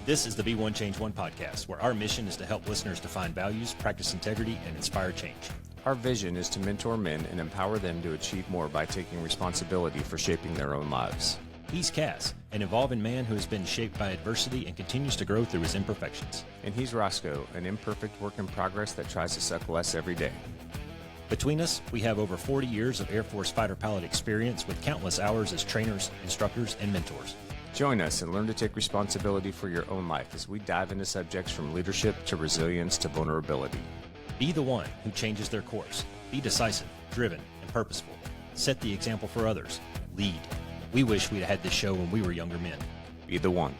This is the Be One Change One podcast, where our mission is to help listeners define values, practice integrity, and inspire change. Our vision is to mentor men and empower them to achieve more by taking responsibility for shaping their own lives. He's Cass, an evolving man who has been shaped by adversity and continues to grow through his imperfections. And he's Roscoe, an imperfect work in progress that tries to suck less every day. Between us, we have over 40 years of Air Force fighter pilot experience with countless hours as trainers, instructors, and mentors. Join us and learn to take responsibility for your own life as we dive into subjects from leadership to resilience to vulnerability. Be the one who changes their course. Be decisive, driven, and purposeful. Set the example for others. Lead. We wish we'd had this show when we were younger men. Be the one.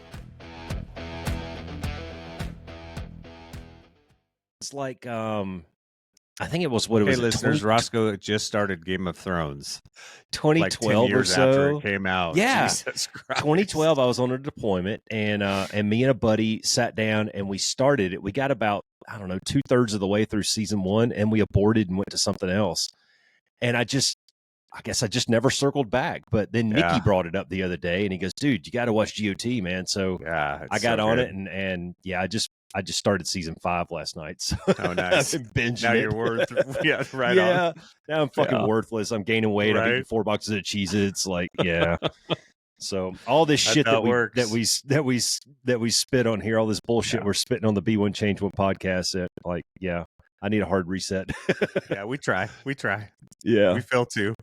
It's like, I think it was what it was. Hey, listeners, Roscoe just started Game of Thrones. 2012 like 10 years or so. after it came out. Yeah. Jesus Christ. 2012, I was on a deployment, and me and a buddy sat down and we started it. We got about, 2/3 of the way through season 1, and we aborted and went to something else. And I guess I just never circled back. But then Mickey brought it up the other day, and he goes, "Dude, you got to watch GOT, man." So Yeah, I got on it, and I just started season 5 last night. So Oh, nice. I've been binging Now it. you're worth. Yeah, right Yeah. on. Now I'm fucking Yeah. worthless. I'm gaining weight. I'm Right. eating 4 boxes of Cheez-Its. Like, yeah. So all this That's shit how it works. that we spit on here, all this bullshit we're spitting on the Be One Change One podcast. I need a hard reset. Yeah, we try. Yeah. We fail too.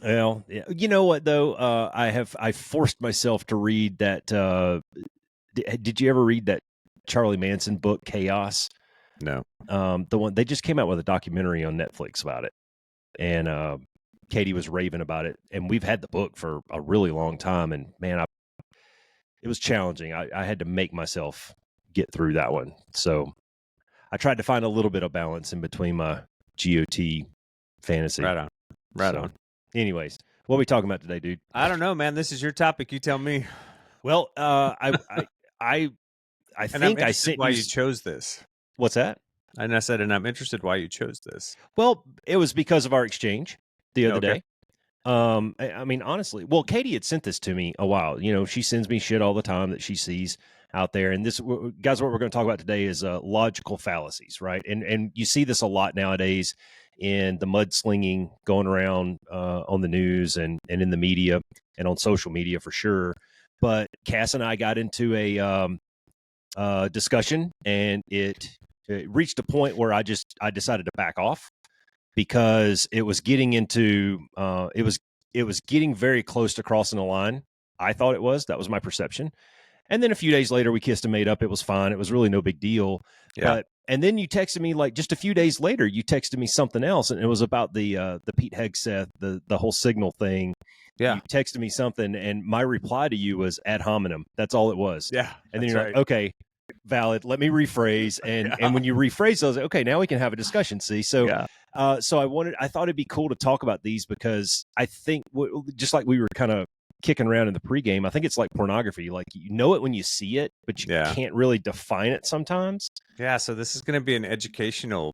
Well, yeah. You know what though? I forced myself to read that. Did you ever read that Charlie Manson book, Chaos? No. The one they just came out with a documentary on Netflix about it, and Katie was raving about it, and we've had the book for a really long time, and man, it was challenging. I had to make myself get through that one, so I tried to find a little bit of balance in between my GOT fantasy. Right on. Right So, on. Anyways, what are we talking about today, dude? I don't know, man. This is your topic. You tell me. Well, I And I'm think I interested sent why you. you chose this. What's that? And I said, and I'm interested why you chose this. Well, it was because of our exchange the other Okay. day. I mean, honestly, well, Katie had sent this to me a while. She sends me shit all the time that she sees out there. And this, guys, what we're going to talk about today is logical fallacies, right? And you see this a lot nowadays in the mudslinging going around on the news and in the media and on social media for sure. But Cass and I got into a discussion, and it reached a point where I decided to back off because it was getting into it was getting very close to crossing the line. I thought that was my perception. And then a few days later we kissed and made up. It was fine. It was really no big deal. Yeah. And then you texted me like just a few days later, you texted me something else, and it was about the Pete Hegseth, the whole signal thing. Yeah. You texted me something, and my reply to you was ad hominem. That's all it was. Yeah. And then that's you're right. like, okay, valid. Let me rephrase. And when you rephrase, I was like, okay, now we can have a discussion. See, so Yeah. so I thought it'd be cool to talk about these because I think just like we were kind of kicking around in the pregame, I think it's like pornography. Like you know it when you see it, but you can't really define it sometimes. Yeah. So this is going to be an educational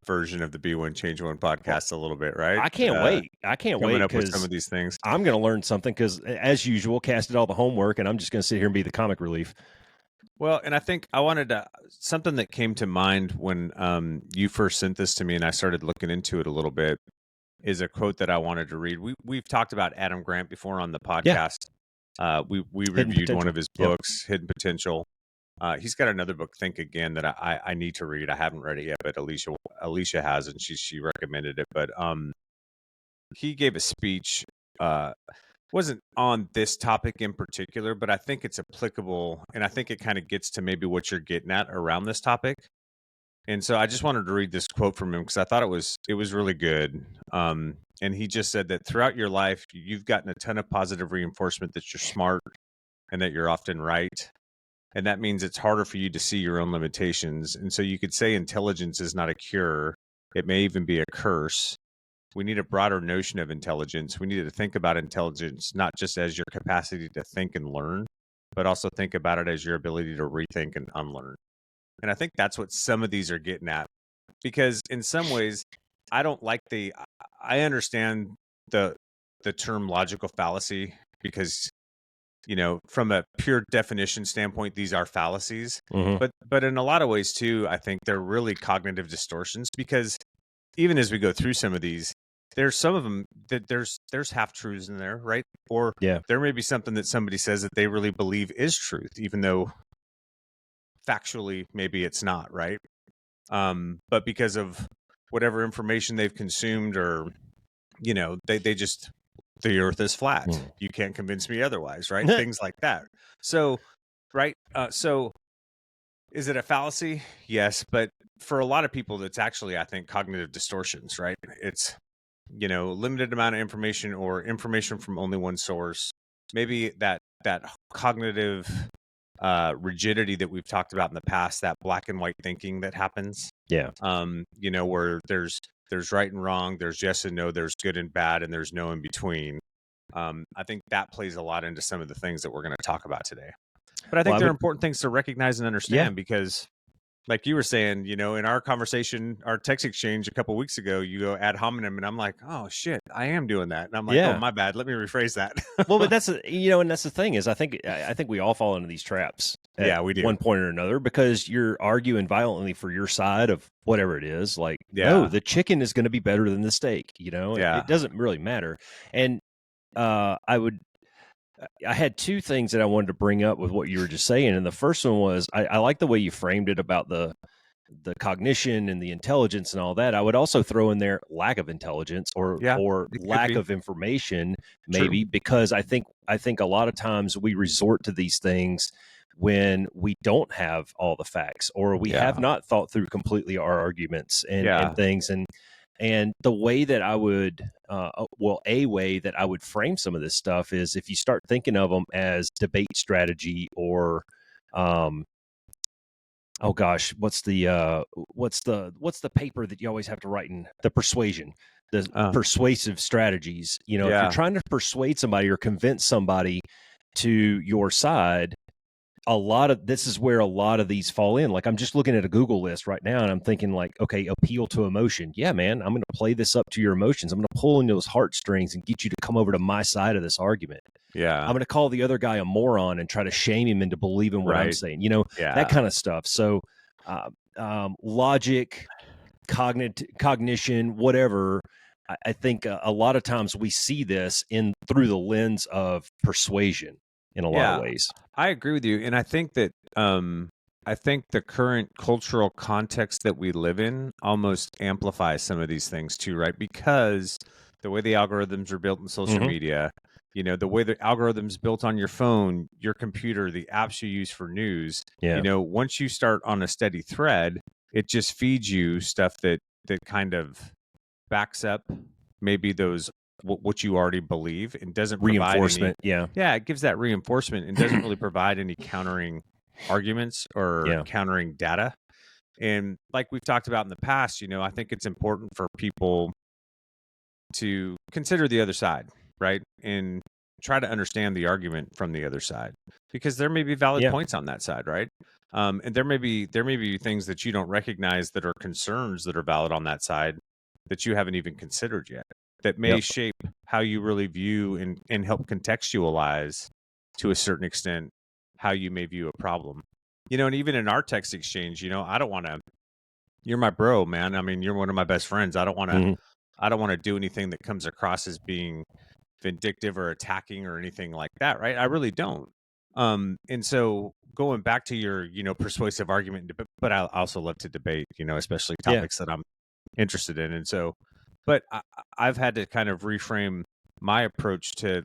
version of the Be One Change One podcast a little bit, right? I can't wait. I can't wait Coming up with some because of these things. I'm going to learn something because, as usual, Cass did all the homework, and I'm just going to sit here and be the comic relief. Well, and I think I wanted to something that came to mind when you first sent this to me, and I started looking into it a little bit. Is a quote that I wanted to read. We've talked about Adam Grant before on the podcast. We reviewed Potential. one of his books, Hidden Potential. He's got another book, Think Again, that I need to read. I haven't read it yet, but Alicia has, and she recommended it. But he gave a speech. Wasn't on this topic in particular, but I think it's applicable, and I think it kind of gets to maybe what you're getting at around this topic. And so I just wanted to read this quote from him because I thought it was really good. And he just said that throughout your life, you've gotten a ton of positive reinforcement that you're smart and that you're often right. And that means it's harder for you to see your own limitations. And so you could say intelligence is not a cure. It may even be a curse. We need a broader notion of intelligence. We need to think about intelligence not just as your capacity to think and learn, but also think about it as your ability to rethink and unlearn. And I think that's what some of these are getting at, because in some ways, I understand the term logical fallacy because from a pure definition standpoint, these are fallacies. Hmm. But in a lot of ways too, I think they're really cognitive distortions, because even as we go through some of these, there's some of them that there's half truths in there, right? Or Yeah. there may be something that somebody says that they really believe is truth, even though factually maybe it's not, right? But because of whatever information they've consumed, or they just, the earth is flat. Mm. You can't convince me otherwise, right? Things like that. So, right. So is it a fallacy? Yes. But for a lot of people, that's actually, I think, cognitive distortions, right? It's, limited amount of information, or information from only one source. Maybe that cognitive rigidity that we've talked about in the past, that black and white thinking that happens. Yeah. Where there's right and wrong, there's yes and no, there's good and bad, and there's no in between. I think that plays a lot into some of the things that we're going to talk about today. But I think they're important things to recognize and understand, because like you were saying, in our conversation, our text exchange a couple weeks ago, you go ad hominem, and I'm like, oh shit, I am doing that. And I'm like, oh, my bad. Let me rephrase that. Well, but that's, and that's the thing is, I think we all fall into these traps. Yeah, we do. One point or another, because you're arguing violently for your side of whatever it is. Like, no, the chicken is going to be better than the steak. It doesn't really matter. And I had two things that I wanted to bring up with what you were just saying. And the first one was, I like the way you framed it about the cognition and the intelligence and all that. I would also throw in there lack of intelligence, or lack of information, maybe. True. Because I think a lot of times we resort to these things when we don't have all the facts, or we have not thought through completely our arguments and things. And the way that I would, a way that I would frame some of this stuff is, if you start thinking of them as debate strategy, or, oh gosh, what's the paper that you always have to write in? The persuasion, the persuasive strategies. If you're trying to persuade somebody or convince somebody to your side, this is where a lot of these fall in. Like, I'm just looking at a Google list right now, and I'm thinking, like, okay, appeal to emotion. Yeah, man, I'm going to play this up to your emotions. I'm going to pull in those heartstrings and get you to come over to my side of this argument. Yeah. I'm going to call the other guy a moron and try to shame him into believing what I'm saying, that kind of stuff. So, logic, cognition, whatever. I think a lot of times we see this through the lens of persuasion in a lot of ways. I agree with you. And I think that I think the current cultural context that we live in almost amplifies some of these things too, right? Because the way the algorithms are built in social media, the way the algorithms built on your phone, your computer, the apps you use for news, once you start on a steady thread, it just feeds you stuff that kind of backs up maybe those what you already believe, and doesn't provide reinforcement. It gives that reinforcement, and doesn't really provide any countering arguments or countering data. And like we've talked about in the past, I think it's important for people to consider the other side, right? And try to understand the argument from the other side, because there may be valid points on that side, right? And there may be things that you don't recognize that are concerns that are valid on that side that you haven't even considered yet, that may shape how you really view and help contextualize to a certain extent how you may view a problem. And even in our text exchange, I don't want to, you're my bro, man. I mean, you're one of my best friends. I don't want to do anything that comes across as being vindictive or attacking or anything like that, right? I really don't. And so going back to your, persuasive argument, but I also love to debate, especially topics that I'm interested in. And so, but I've had to kind of reframe my approach to,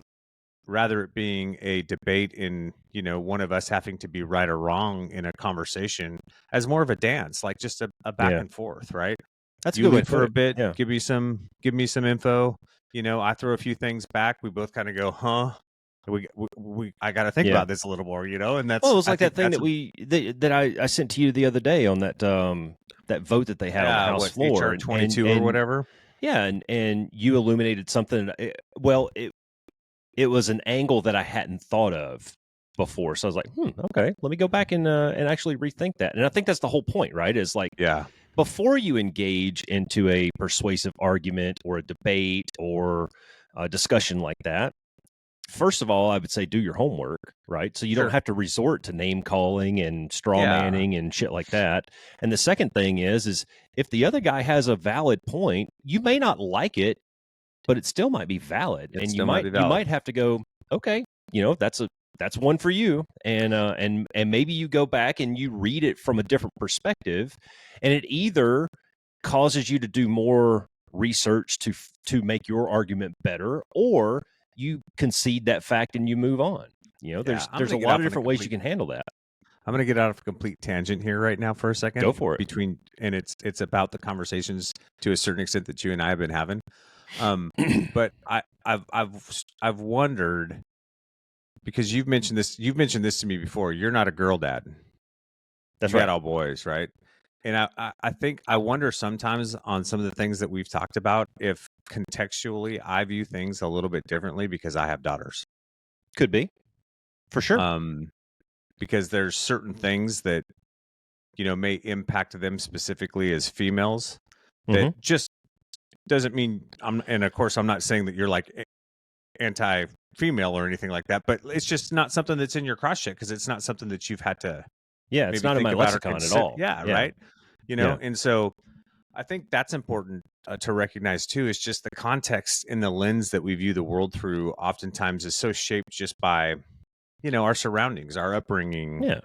rather it being a debate in, one of us having to be right or wrong in a conversation, as more of a dance, like just a back and forth, right? That's you good lead for a bit. Give me some info. I throw a few things back. We both kind of go, huh? I got to think about this a little more, and that's, it was like that thing that I sent to you the other day on that that vote that they had on the House floor, HR 22 or whatever. Yeah, and you illuminated something. Well, it was an angle that I hadn't thought of before, so I was like, okay, let me go back and actually rethink that. And I think that's the whole point, right? Is like, before you engage into a persuasive argument or a debate or a discussion like that, first of all, I would say do your homework, right? So you Sure. don't have to resort to name calling and straw Yeah. manning and shit like that. And the second thing is if the other guy has a valid point, you may not like it, but it still might be valid. It And still might be valid. you might have to go, okay, that's one for you. And maybe you go back and you read it from a different perspective, and it either causes you to do more research to make your argument better, or you concede that fact and you move on. There's a lot of different ways you can handle that. I'm going to get out of a complete tangent here right now for a second. Go for it. And it's about the conversations to a certain extent that you and I have been having. But I've wondered, because you've mentioned this to me before. You're not a girl dad. That's you right. got all boys, right? And I think I wonder sometimes on some of the things that we've talked about, if contextually I view things a little bit differently because I have daughters. Could be, for sure. Because there's certain things that may impact them specifically as females that just doesn't mean and of course I'm not saying that you're like anti-female or anything like that, but it's just not something that's in your cross check because it's not something that you've had to it's not in my lexicon at all. Yeah, right. And so I think that's important to recognize too, is just the context in the lens that we view the world through oftentimes is so shaped just by our surroundings, our upbringing. Yeah.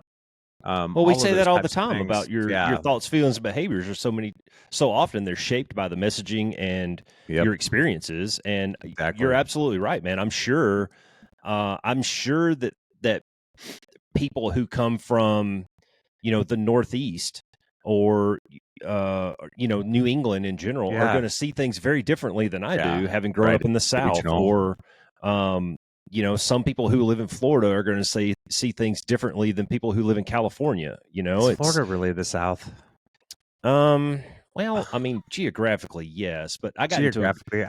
Well, we say that all the time about your thoughts, feelings, and behaviors are so often they're shaped by the messaging and your experiences. And you're absolutely right, man. I'm sure that people who come from, the Northeast or, New England in general are going to see things very differently than I do, having grown up in the South. Or, some people who live in Florida are going to see things differently than people who live in California. Is Florida really the South? Well, I mean, geographically, yes, but I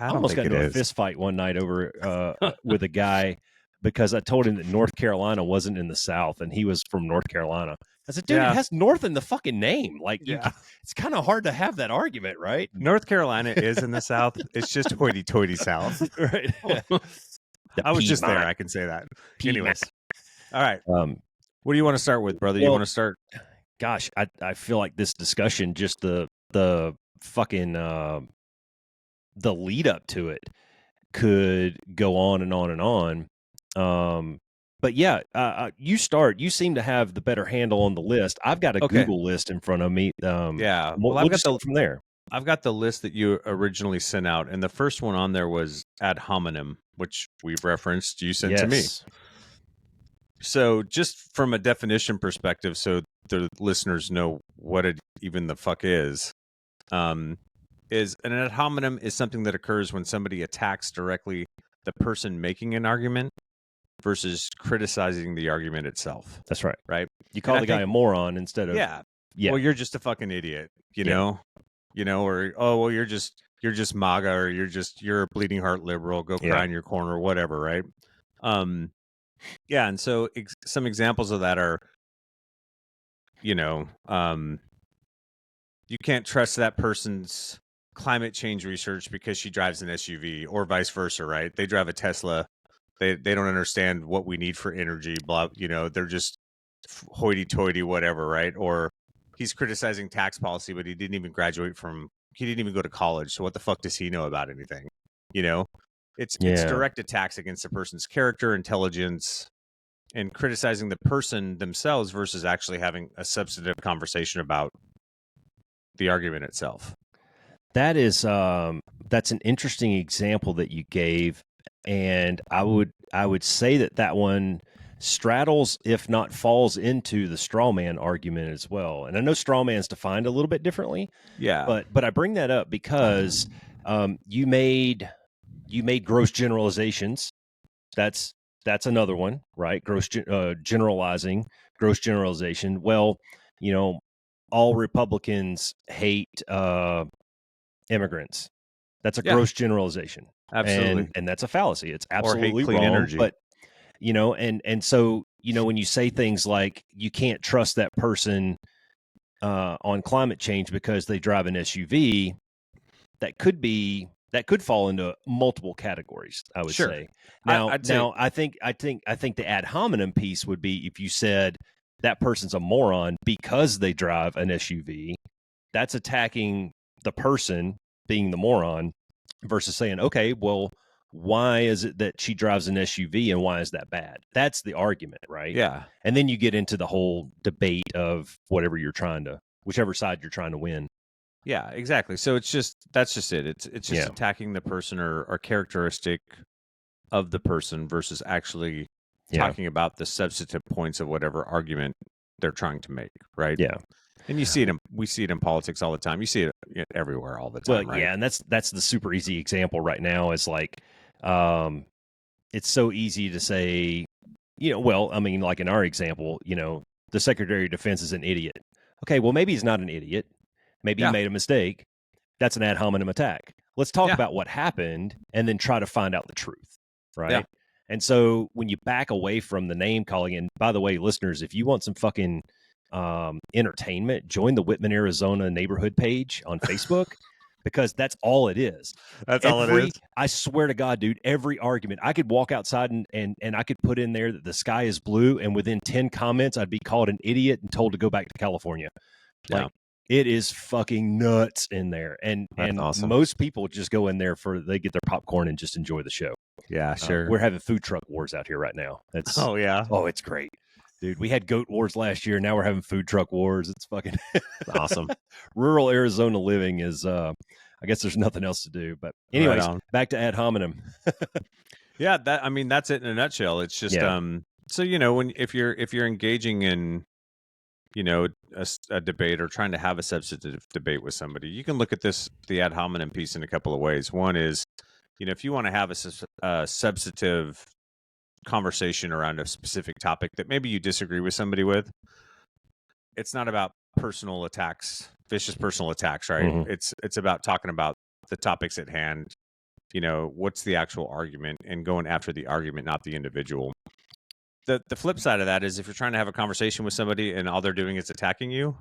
almost got into a fist fight one night over with a guy because I told him that North Carolina wasn't in the South and he was from North Carolina. I said, dude, it has North in the fucking name. Like, it's kind of hard to have that argument, right? North Carolina is in the South. It's just hoity-toity South. Right. I was just there. I can say that. Anyways. All right. What do you want to start with, brother? You want to start? Gosh, I feel like this discussion, just the fucking the lead up to it could go on and on and on. But yeah, you start. You seem to have the better handle on the list. I've got a Google list in front of me. Well, I've got from there. I've got the list that you originally sent out, and the first one on there was ad hominem, which we've referenced. You sent to me. So, just from a definition perspective, so the listeners know what it even the fuck is an ad hominem is something that occurs when somebody attacks directly the person making an argument versus criticizing the argument itself. That's right. Right. You call the guy a moron instead of well, you're just a fucking idiot, know, or well, you're just MAGA, or you're a bleeding heart liberal. Go cry in your corner, whatever. Right. And so some examples of that are, you can't trust that person's climate change research because she drives an SUV, or vice versa, right? They drive a Tesla. They don't understand what we need for energy, blah, they're just hoity-toity, whatever, right? Or he's criticizing tax policy, but he didn't even go to college. So what the fuck does he know about anything? It's direct attacks against a person's character, intelligence, and criticizing the person themselves versus actually having a substantive conversation about the argument itself. That is that's an interesting example that you gave, and I would say that one straddles, if not falls into, the straw man argument as well. And I know straw man's defined a little bit differently. Yeah. But I bring that up because you made gross generalizations. That's another one, right? Generalizing, gross generalization. Well, all Republicans hate immigrants. That's a gross generalization. Absolutely. And that's a fallacy. It's absolutely or hate clean wrong. Energy. But and so when you say things like you can't trust that person on climate change because they drive an SUV, that could be that could fall into multiple categories, I would Sure. say. Now, I'd say I think the ad hominem piece would be if you said that person's a moron because they drive an SUV. That's attacking the person being the moron versus saying, okay, well, why is it that she drives an SUV and why is that bad? That's the argument, right? yeah. And then you get into the whole debate of whichever side you're trying to win. Yeah, exactly. So that's just it. It's just Yeah. attacking the person or characteristic of the person versus actually Yeah. talking about the substantive points of whatever argument they're trying to make, right? Yeah. And we see it in politics all the time. You see it everywhere all the Well, time, right? yeah, and that's the super easy example right now is like it's so easy to say, well, I mean, like in our example, the Secretary of Defense is an idiot. Okay, well, maybe he's not an idiot. Maybe he Yeah. made a mistake. That's an ad hominem attack. Let's talk Yeah. about what happened and then try to find out the truth, right? Yeah. And so when you back away from the name calling, and by the way, listeners, if you want some fucking entertainment, join the Whitman, Arizona neighborhood page on Facebook because that's all it is. That's all it is. I swear to God, dude, every argument, I could walk outside and I could put in there that the sky is blue, and within 10 comments, I'd be called an idiot and told to go back to California. Yeah. It is fucking nuts in there. And awesome. Most people just go in there they get their popcorn and just enjoy the show. Yeah, sure. We're having food truck wars out here right now. Oh yeah. Oh, it's great. Dude, we had goat wars last year. Now we're having food truck wars. It's fucking awesome. Rural Arizona living is, I guess there's nothing else to do. But anyways, back to ad hominem. Yeah, that's it in a nutshell. It's just, so, if you're engaging in, a debate or trying to have a substantive debate with somebody, you can look at the ad hominem piece in a couple of ways. One is, if you want to have a substantive conversation around a specific topic that maybe you disagree with somebody with, it's not about personal attacks, vicious personal attacks, right? Mhm. It's about talking about the topics at hand. What's the actual argument and going after the argument, not the individual. The flip side of that is if you're trying to have a conversation with somebody and all they're doing is attacking you,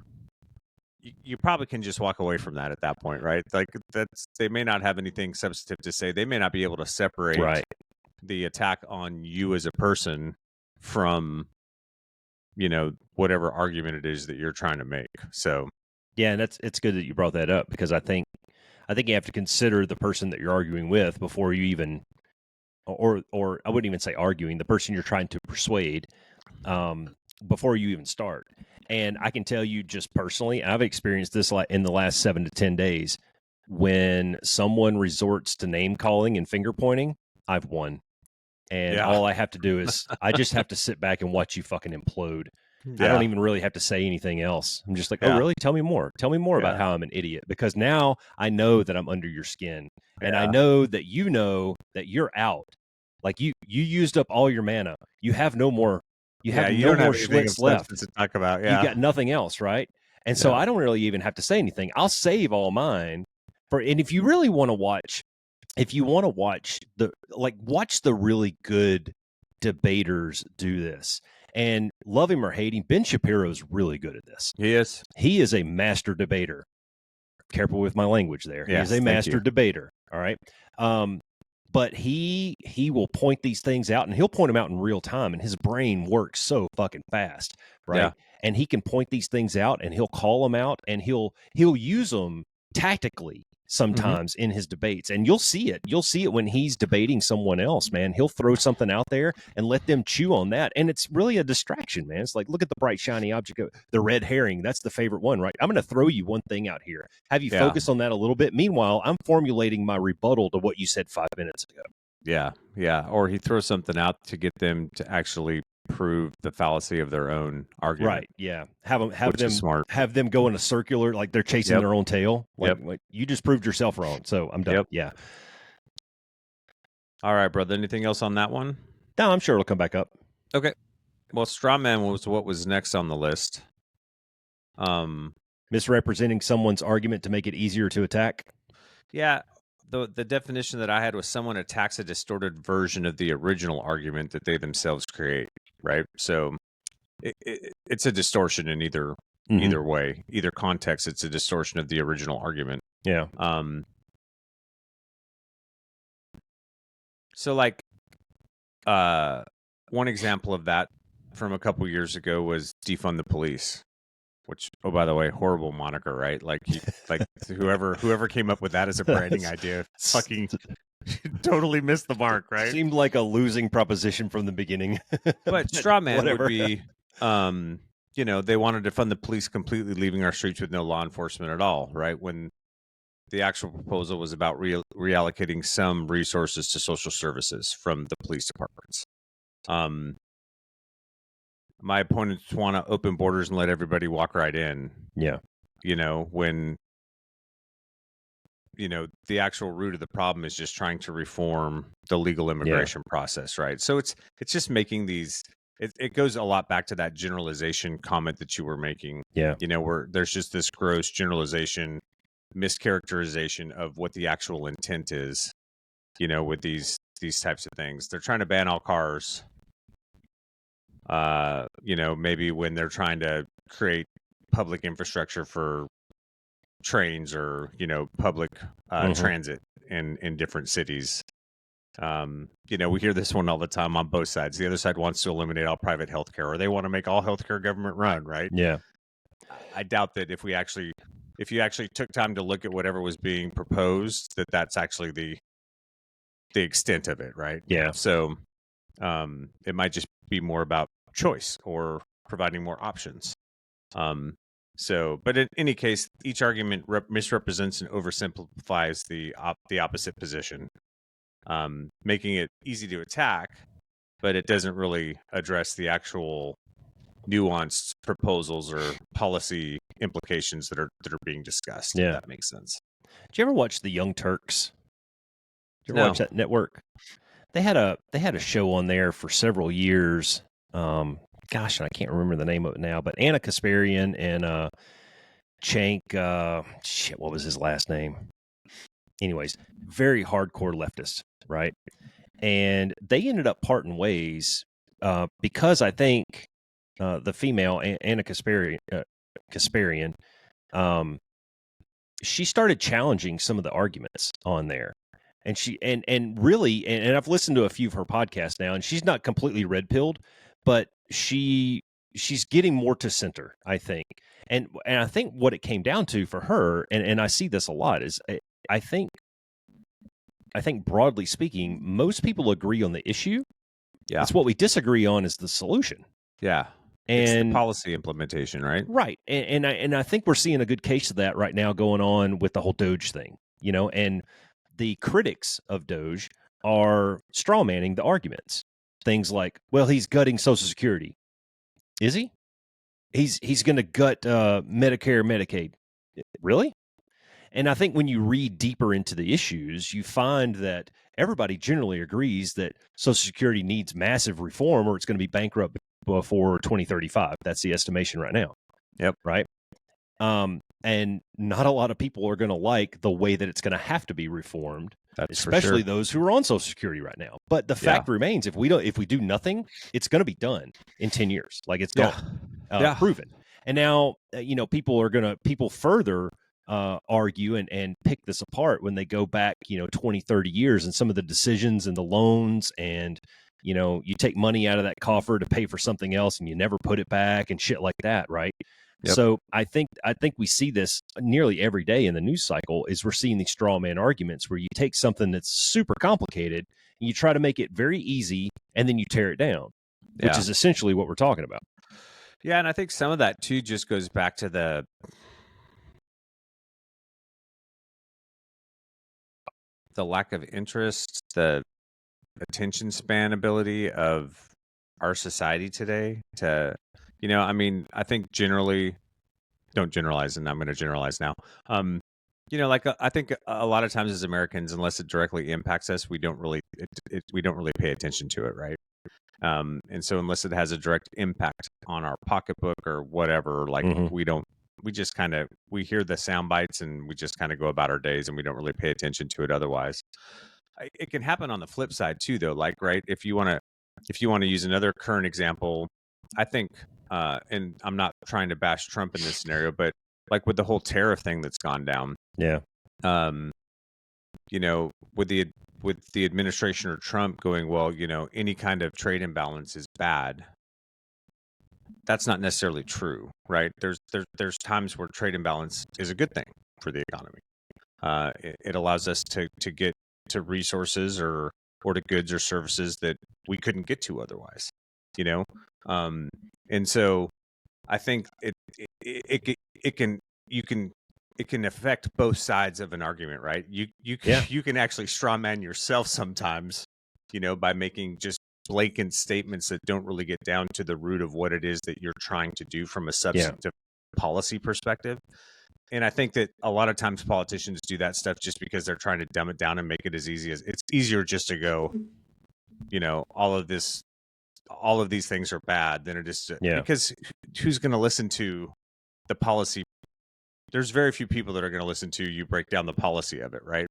you probably can just walk away from that at that point, right? Like they may not have anything substantive to say. They may not be able to separate the attack on you as a person from, whatever argument it is that you're trying to make. So yeah, and it's good that you brought that up because I think you have to consider the person that you're arguing with before you even, or I wouldn't even say arguing, the person you're trying to persuade, before you even start. And I can tell you just personally, I've experienced this in the last 7 to 10 days. When someone resorts to name calling and finger pointing, I've won. And all I have to do is I just have to sit back and watch you fucking implode. I don't even really have to say anything else. I'm just like, oh, really? Tell me more. Tell me more about how I'm an idiot. Because now I know that I'm under your skin. And I know that you're out. Like you used up all your mana. You have no more. You have no more Schlitz left to talk about. You got nothing else, right? And so I don't really even have to say anything. I'll save all mine and if you really want to watch, watch the really good debaters do this. And love him or hate him, Ben Shapiro's really good at this. He is a master debater. Careful with my language there. He is a master debater. All right. But he will point these things out, and he'll point them out in real time, and his brain works so fucking fast, right? Yeah. And he can point these things out, and he'll call them out, and he'll use them tactically sometimes in his debates. And you'll see it. You'll see it when he's debating someone else, man. He'll throw something out there and let them chew on that. And it's really a distraction, man. It's like, look at the bright, shiny object, the red herring. That's the favorite one, right? I'm going to throw you one thing out here. Have you focus on that a little bit? Meanwhile, I'm formulating my rebuttal to what you said 5 minutes ago. Yeah. Yeah. Or he throws something out to get them to actually prove the fallacy of their own argument. Right. Yeah. Have them go in a circular, like they're chasing their own tail. Like you just proved yourself wrong. So I'm done. Yeah. All right, brother. Anything else on that one? No, I'm sure it'll come back up. Okay. Well, straw man was what was next on the list. Misrepresenting someone's argument to make it easier to attack. Yeah. The definition that I had was someone attacks a distorted version of the original argument that they themselves create, right? So it's a distortion in either way, either context. It's a distortion of the original argument. Yeah. So one example of that from a couple years ago was defund the police, which, oh, by the way, horrible moniker, right? Like whoever came up with that as a branding idea fucking totally missed the mark, right? Seemed like a losing proposition from the beginning. But straw man whatever. would be, they wanted to fund the police completely, leaving our streets with no law enforcement at all, right? When the actual proposal was about reallocating some resources to social services from the police departments. My opponents want to open borders and let everybody walk right in. Yeah. When the actual root of the problem is just trying to reform the legal immigration process, right? So it's just making these. It goes a lot back to that generalization comment that you were making. Yeah. Where there's just this gross generalization, mischaracterization of what the actual intent is. With these types of things, they're trying to ban all cars. Maybe when they're trying to create public infrastructure for trains or public transit in different cities. We hear this one all the time on both sides. The other side wants to eliminate all private healthcare, or they want to make all healthcare government run, right? Yeah. I doubt that if you actually took time to look at whatever was being proposed, that's actually the extent of it, right? Yeah. So it might just be more about choice or providing more options. But in any case, each argument misrepresents and oversimplifies the opposite position, making it easy to attack, but it doesn't really address the actual nuanced proposals or policy implications that are being discussed. Yeah. If that makes sense. Did you ever watch The Young Turks? Did you ever No. watch that network? They had a show on there for several years. Gosh, I can't remember the name of it now, but Anna Kasparian and Chank, what was his last name? Anyways, very hardcore leftist, right? And they ended up parting ways because I think the female Anna Kasparian, she started challenging some of the arguments on there. And she and really, and I've listened to a few of her podcasts now, and she's not completely red pilled, but she's getting more to center, I think. And I think what it came down to for her, and I see this a lot, is I think broadly speaking, most people agree on the issue. Yeah. It's what we disagree on is the solution. Yeah. And it's the policy implementation, right? Right. And I think we're seeing a good case of that right now going on with the whole Doge thing, and the critics of Doge are strawmanning the arguments. Things like, well, he's gutting Social Security. Is he? He's going to gut Medicare, Medicaid. Really? And I think when you read deeper into the issues, you find that everybody generally agrees that Social Security needs massive reform or it's going to be bankrupt before 2035. That's the estimation right now. Yep. Right. And not a lot of people are going to like the way that it's going to have to be reformed, especially those who are on Social Security right now. But the fact remains, if we do nothing, it's going to be done in 10 years. Like it's gone, proven. And now, people further argue and pick this apart when they go back, 20, 30 years and some of the decisions and the loans and, you take money out of that coffer to pay for something else and you never put it back and shit like that. Right. Yep. So I think we see this nearly every day in the news cycle is we're seeing these straw man arguments where you take something that's super complicated and you try to make it very easy and then you tear it down, which is essentially what we're talking about. Yeah. And I think some of that too just goes back to the lack of interest, the attention span ability of our society today to, I think generally, don't generalize, and I'm going to generalize now. I think a lot of times as Americans, unless it directly impacts us, we don't really pay attention to it, right? And so unless it has a direct impact on our pocketbook or whatever, we hear the sound bites and we just kind of go about our days and we don't really pay attention to it otherwise. It can happen on the flip side too, though. Like, right, if you want to use another current example, I think, and I'm not trying to bash Trump in this scenario, but like with the whole tariff thing that's gone down, yeah, with with the administration or Trump going, well, any kind of trade imbalance is bad. That's not necessarily true, right? There's times where trade imbalance is a good thing for the economy. It allows us to get to resources or to goods or services that we couldn't get to otherwise, and so I think it can affect both sides of an argument, right? You can actually straw man yourself sometimes, by making just blatant statements that don't really get down to the root of what it is that you're trying to do from a substantive policy perspective. And I think that a lot of times politicians do that stuff just because they're trying to dumb it down and make it as easy as it's easier just to go, all of these things are bad than it is because who's going to listen to the policy? There's very few people that are going to listen to you break down the policy of it, right?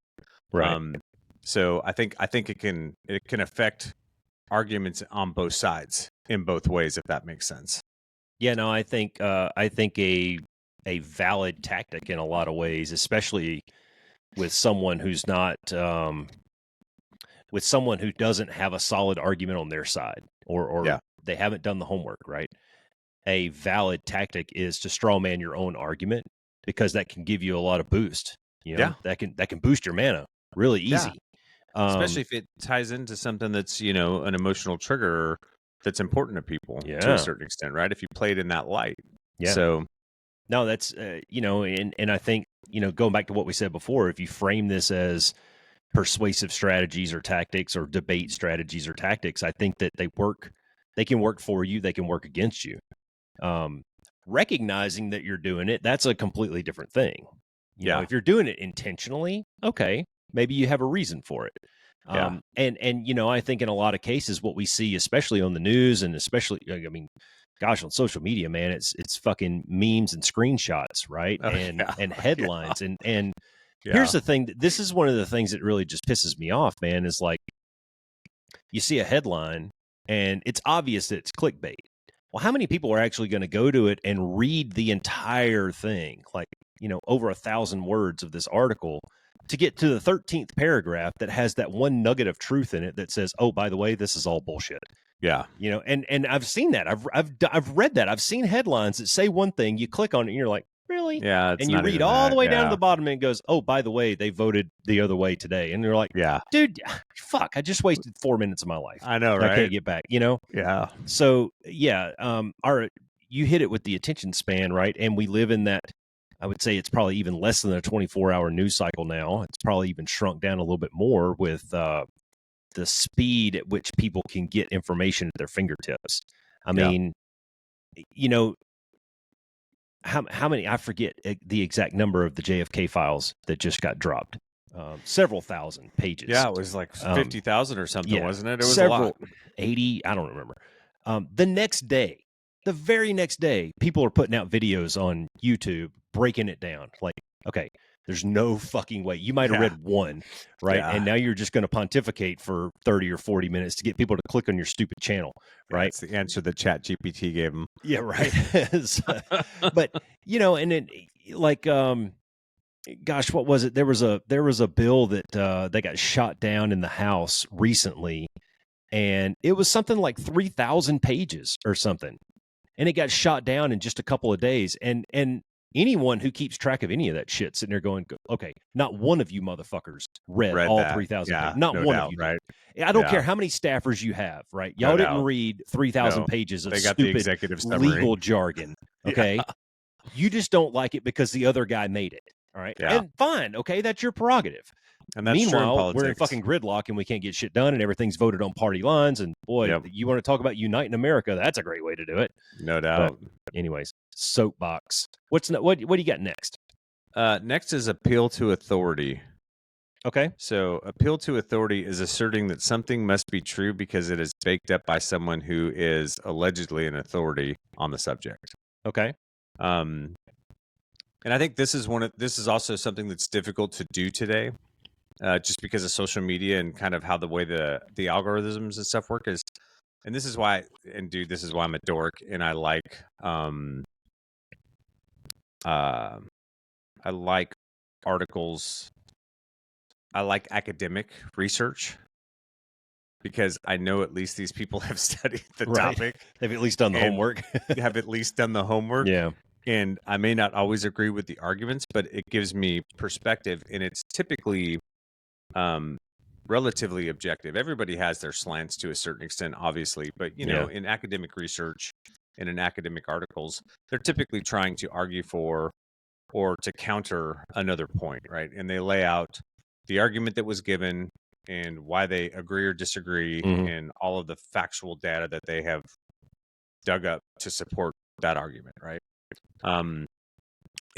So I think it can affect arguments on both sides in both ways, if that makes sense. Yeah, no, I think a valid tactic in a lot of ways, especially with someone who's not with someone who doesn't have a solid argument on their side, or they haven't done the homework, right? A valid tactic is to straw man your own argument, because that can give you a lot of boost. That can boost your mana really easy. Especially if it ties into something that's, an emotional trigger that's important to people to a certain extent, right? If you play it in that light. Yeah. So no, that's, and I think, going back to what we said before, if you frame this as persuasive strategies or tactics or debate strategies or tactics, I think that they can work for you. They can work against you. Recognizing that you're doing it, that's a completely different thing. You know, if you're doing it intentionally, okay, maybe you have a reason for it. And I think in a lot of cases, what we see, especially on the news and especially, gosh, on social media, man, it's fucking memes and screenshots, right? And headlines. And here's the thing. This is one of the things that really just pisses me off, man, is like, you see a headline and it's obvious that it's clickbait. Well, how many people are actually going to go to it and read the entire thing, like, over 1,000 words of this article, to get to the 13th paragraph that has that one nugget of truth in it that says, oh, by the way, this is all bullshit. Yeah. And I've seen that. I've read that. I've seen headlines that say one thing, you click on it and you're like, really? Yeah. And you read all the way down to the bottom and it goes, oh, by the way, they voted the other way today. And you're like, dude, fuck, I just wasted 4 minutes of my life. I know, right? I can't get back, Yeah. So you hit it with the attention span, right? And we live in that, I would say it's probably even less than a 24-hour news cycle now. It's probably even shrunk down a little bit more with the speed at which people can get information at their fingertips. I mean, how many, I forget the exact number of the JFK files that just got dropped. Several thousand pages. Yeah, it was like 50,000 or something, wasn't it? It was a lot. 80, I don't remember. The very next day, people are putting out videos on YouTube breaking it down. Like, okay, there's no fucking way. You might have read one, right? Yeah. And now you're just going to pontificate for 30 or 40 minutes to get people to click on your stupid channel, right? That's the answer that ChatGPT gave them. Yeah, right. But, and then like, gosh, what was it? There was a bill that they got shot down in the House recently, and it was something like 3,000 pages or something. And it got shot down in just a couple of days. And anyone who keeps track of any of that shit sitting there going, okay, not one of you motherfuckers read all 3,000 pages. Not one of you. Right. I don't care how many staffers you have, right? Y'all didn't read 3,000 pages of stupid legal jargon. Okay. You just don't like it because the other guy made it. All right. Yeah. And fine. Okay. That's your prerogative. And that's meanwhile, we're in fucking gridlock and we can't get shit done and everything's voted on party lines. And boy, you want to talk about uniting America? That's a great way to do it. No doubt. But anyways, soapbox. What do you got next? Next is appeal to authority. Okay. So appeal to authority is asserting that something must be true because it is baked up by someone who is allegedly an authority on the subject. Okay. And I think this is also something that's difficult to do today. Just because of social media and kind of how the way the algorithms and stuff work is, and this is why, this is why I'm a dork and I like articles like academic research because I know at least these people have studied the Right. topic. They've at least done the and homework. have at least done the homework. Yeah. And I may not always agree with the arguments, but it gives me perspective, and it's typically um, relatively objective. Everybody has their slants to a certain extent, obviously, but Yeah. in academic research and in academic articles, they're typically trying to argue for or to counter another point, right? And they lay out the argument that was given and why they agree or disagree, Mhm. and all of the factual data that they have dug up to support that argument, right?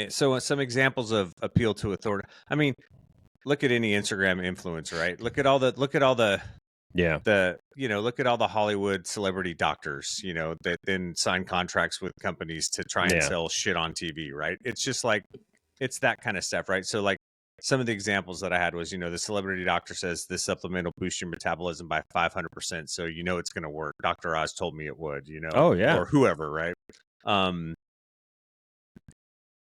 So some examples of appeal to authority. I mean, look at any Instagram influencer, right? Look at all the Yeah. look at all the Hollywood celebrity doctors, that then sign contracts with companies to try and Yeah. sell shit on TV, right? It's just like it's that kind of stuff, right? So like some of the examples that I had was, the celebrity doctor says this supplement will boost your metabolism by 500%, so it's going to work. Dr. Oz told me it would, Oh, yeah. or whoever, right?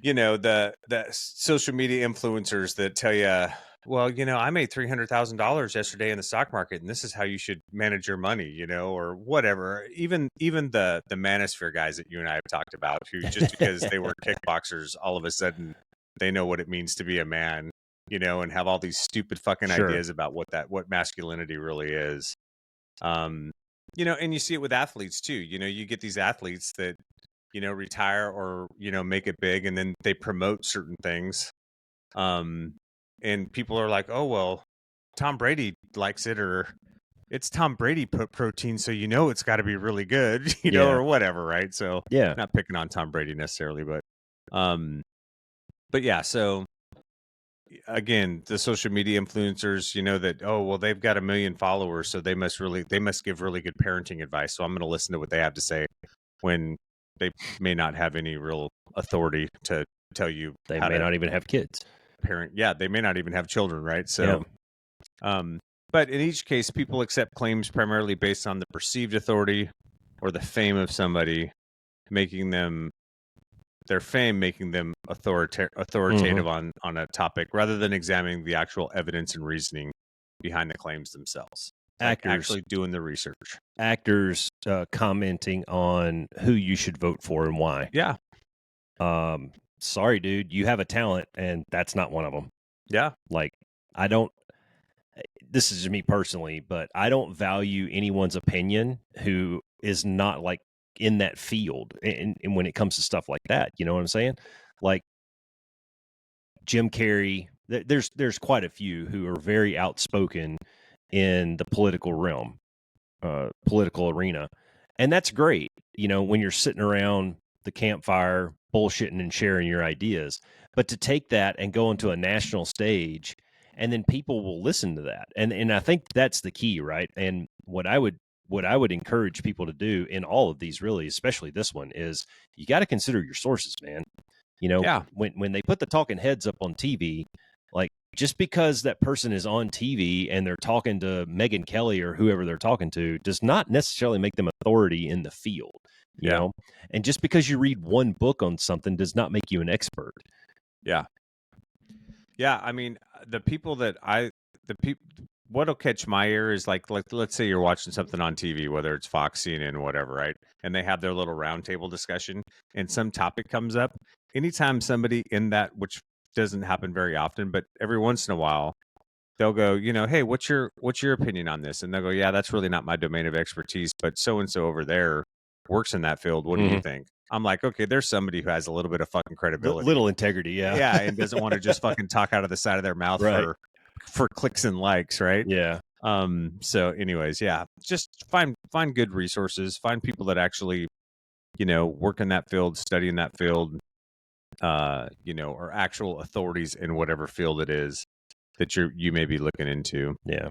The social media influencers that tell you, well, I made $300,000 yesterday in the stock market, and this is how you should manage your money, or whatever. Even the manosphere guys that you and I have talked about, who just because they were kickboxers, all of a sudden they know what it means to be a man, and have all these stupid fucking Sure. ideas about what masculinity really is. And you see it with athletes too. You get these athletes that retire or make it big, and then they promote certain things, and people are like, oh well, Tom Brady likes it, or it's Tom Brady put protein, so it's got to be really good, Yeah. or whatever, right? So Yeah. not picking on Tom Brady necessarily, but yeah. So again, the social media influencers, that, oh well, they've got 1 million followers, so they must give really good parenting advice, so I'm going to listen to what they have to say, when they may not have any real authority to tell you They how may to not even have kids. parent. Yeah, they may not even have children, right? So, but in each case, people accept claims primarily based on the perceived authority or the fame of somebody, making them authoritative on a topic, rather than examining the actual evidence and reasoning behind the claims themselves. Like actually doing the research. Actors commenting on who you should vote for and why. Yeah. Sorry, dude, you have a talent, and that's not one of them. Yeah. Like, this is me personally, but I don't value anyone's opinion who is not like in that field. And when it comes to stuff like that, you know what I'm saying? Like Jim Carrey, there's quite a few who are very outspoken in the political realm, political arena. And that's great, when you're sitting around the campfire bullshitting and sharing your ideas. But to take that and go into a national stage, and then people will listen to that. And I think that's the key, right? And what I would encourage people to do in all of these, really, especially this one, is you got to consider your sources, man. Yeah. When they put the talking heads up on TV, like, just because that person is on TV and they're talking to Megyn Kelly or whoever they're talking to does not necessarily make them authority in the field, you know? And just because you read one book on something does not make you an expert. Yeah. Yeah. I mean, what'll catch my ear is like, let's say you're watching something on TV, whether it's Fox, CNN, whatever, right? And they have their little roundtable discussion, and some topic comes up. Anytime somebody in that, which doesn't happen very often, but every once in a while, they'll go, hey, what's your opinion on this? And they'll go, yeah, that's really not my domain of expertise, but so and so over there works in that field. What do you think? I'm like, okay, there's somebody who has a little bit of fucking credibility, little integrity, yeah, and doesn't want to just fucking talk out of the side of their mouth for clicks and likes, right? Yeah. So, anyways, yeah, just find good resources, find people that actually, work in that field, study in that field, or actual authorities in whatever field it is that you may be looking into. Yeah.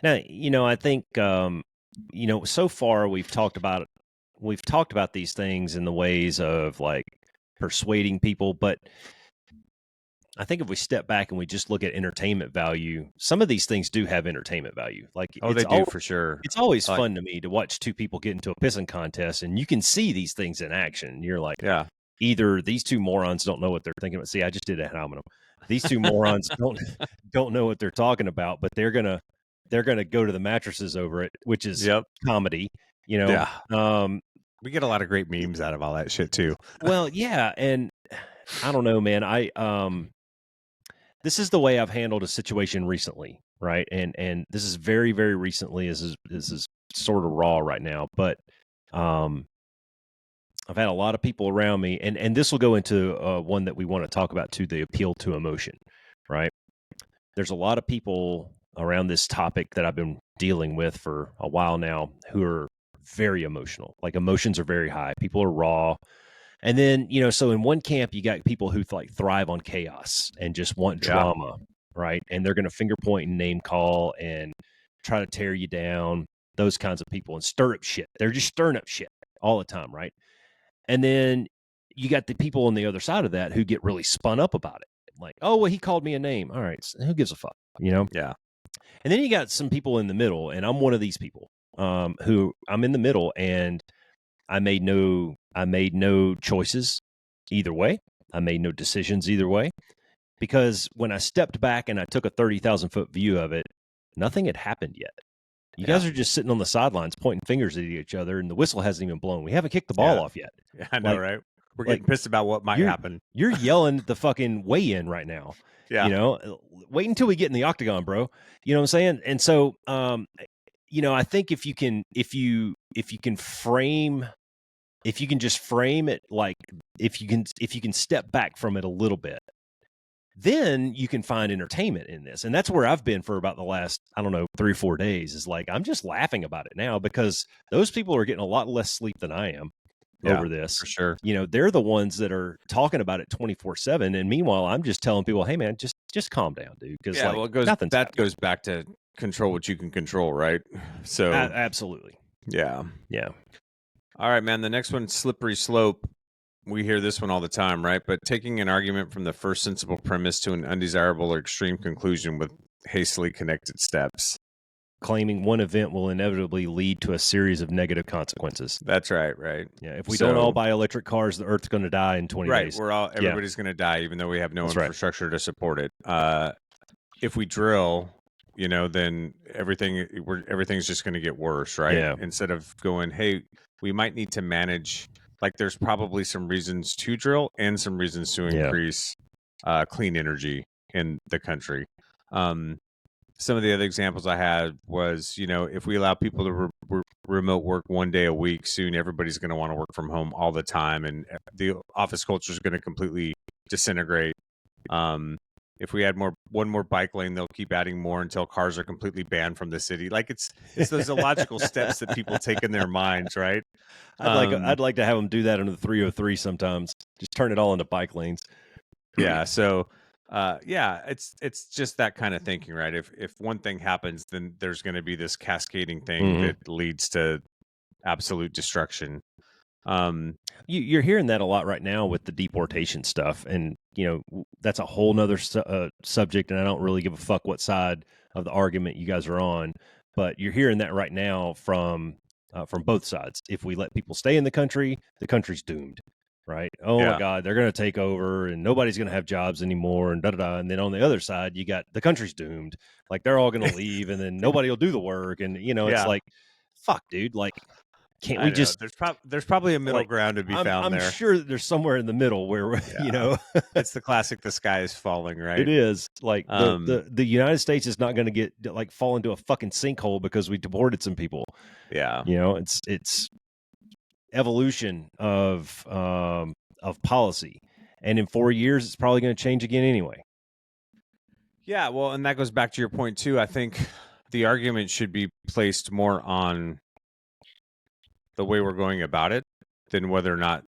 Now, I think, so far we've talked about these things in the ways of like persuading people, but I think if we step back and we just look at entertainment value, some of these things do have entertainment value. Like, they do for sure. It's always fun to me to watch two people get into a pissing contest, and you can see these things in action. You're like, yeah, either these two morons don't know what they're thinking about. See, I just did a hominem. these two morons don't know what they're talking about, but they're gonna go to the mattresses over it, which is Yep. comedy, Yeah. Um, We get a lot of great memes out of all that shit too. well, yeah, and I don't know, man. This is the way I've handled a situation recently, right? And this is very, very recently. This is sort of raw right now, but um, I've had a lot of people around me, and this will go into one that we want to talk about too: the appeal to emotion, right? There's a lot of people around this topic that I've been dealing with for a while now who are very emotional. Like emotions are very high. People are raw. And then, so in one camp, you got people who like thrive on chaos and just want Yeah. drama, right? And they're going to finger point and name call and try to tear you down, those kinds of people, and stir up shit. They're just stirring up shit all the time, right? And then you got the people on the other side of that who get really spun up about it. Like, oh, well, he called me a name. All right, so who gives a fuck, Yeah. And then you got some people in the middle, and I'm one of these people who I'm in the middle, and I made no choices either way. I made no decisions either way, because when I stepped back and I took a 30,000-foot view of it, nothing had happened yet. You guys are just sitting on the sidelines pointing fingers at each other, and the whistle hasn't even blown. We haven't kicked the ball off yet. Yeah, I know, Like- right? We're like, getting pissed about what might happen. You're yelling the fucking weigh-in right now. Yeah. Wait until we get in the octagon, bro. You know what I'm saying? And so, I think if you can just frame it, like if you can step back from it a little bit, then you can find entertainment in this. And that's where I've been for about the last, I don't know, 3 or 4 days, is like, I'm just laughing about it now because those people are getting a lot less sleep than I am over this. For sure. They're the ones that are talking about it 24/7. And meanwhile, I'm just telling people, hey man, just calm down, dude. Because that goes back to control what you can control, right? So absolutely. Yeah. Yeah. All right, man. The next one, slippery slope. We hear this one all the time, right? But taking an argument from the first sensible premise to an undesirable or extreme conclusion with hastily connected steps. Claiming one event will inevitably lead to a series of negative consequences. That's right, right. Yeah, if we don't all buy electric cars, the Earth's going to die in 20 days. Right, everybody's going to die, even though we have no infrastructure to support it. If we drill, then everything's just going to get worse, right? Yeah. Instead of going, hey, we might need to manage. Like, there's probably some reasons to drill and some reasons to increase clean energy in the country. Some of the other examples I had was, if we allow people to remote work 1 day a week, soon everybody's going to want to work from home all the time, and the office culture is going to completely disintegrate. If we add one more bike lane, they'll keep adding more until cars are completely banned from the city. Like it's those illogical steps that people take in their minds, right? I'd like to have them do that under the 303 sometimes. Just turn it all into bike lanes. Yeah. So, it's just that kind of thinking, right? If one thing happens, then there's going to be this cascading thing that leads to absolute destruction. You're hearing that a lot right now with the deportation stuff, and that's a whole nother subject, and I don't really give a fuck what side of the argument you guys are on, but you're hearing that right now from both sides. If we let people stay in the country's doomed, right? Oh my God, they're going to take over, and nobody's going to have jobs anymore, and and then on the other side, you got the country's doomed, like they're all going to leave, and then nobody will do the work, and it's like, fuck, dude, like. Can't we just? There's probably a middle ground to be found there. I'm sure that there's somewhere in the middle where it's the classic. The sky is falling, right? It is like the United States is not going to get fall into a fucking sinkhole because we deported some people. Yeah, it's evolution of policy, and in 4 years it's probably going to change again anyway. Yeah, well, and that goes back to your point too. I think the argument should be placed more on the way we're going about it than whether or not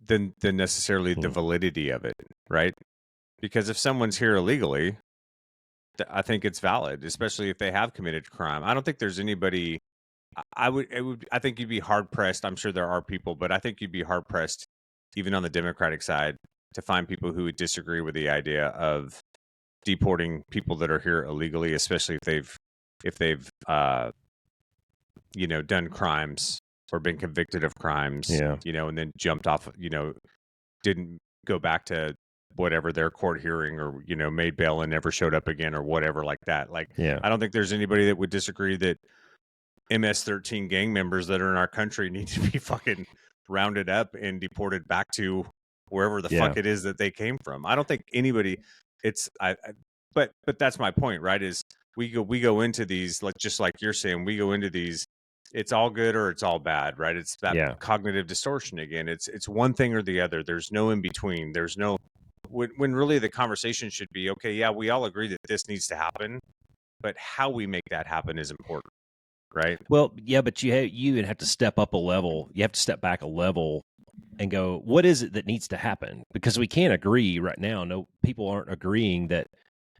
than necessarily the validity of it, right? Because if someone's here illegally, I think it's valid, especially if they have committed crime. I don't think there's anybody. I think you'd be hard pressed. I'm sure there are people, but I think you'd be hard pressed, even on the Democratic side, to find people who would disagree with the idea of deporting people that are here illegally, especially if they've done crimes or been convicted of crimes, and then jumped off, didn't go back to whatever their court hearing, or made bail and never showed up again, or whatever like that. Like, Yeah. I don't think there's anybody that would disagree that MS-13 gang members that are in our country need to be fucking rounded up and deported back to wherever the fuck it is that they came from. I don't think anybody. But that's my point, right? Is we go into these, like, just like you're saying, we go into these. It's all good or it's all bad, right? It's that cognitive distortion again. It's one thing or the other. There's no in between. There's no when really the conversation should be, okay, yeah, we all agree that this needs to happen, but how we make that happen is important. Right. Well, yeah, but you would have to step up a level. You have to step back a level and go, what is it that needs to happen? Because we can't agree right now. No, people aren't agreeing that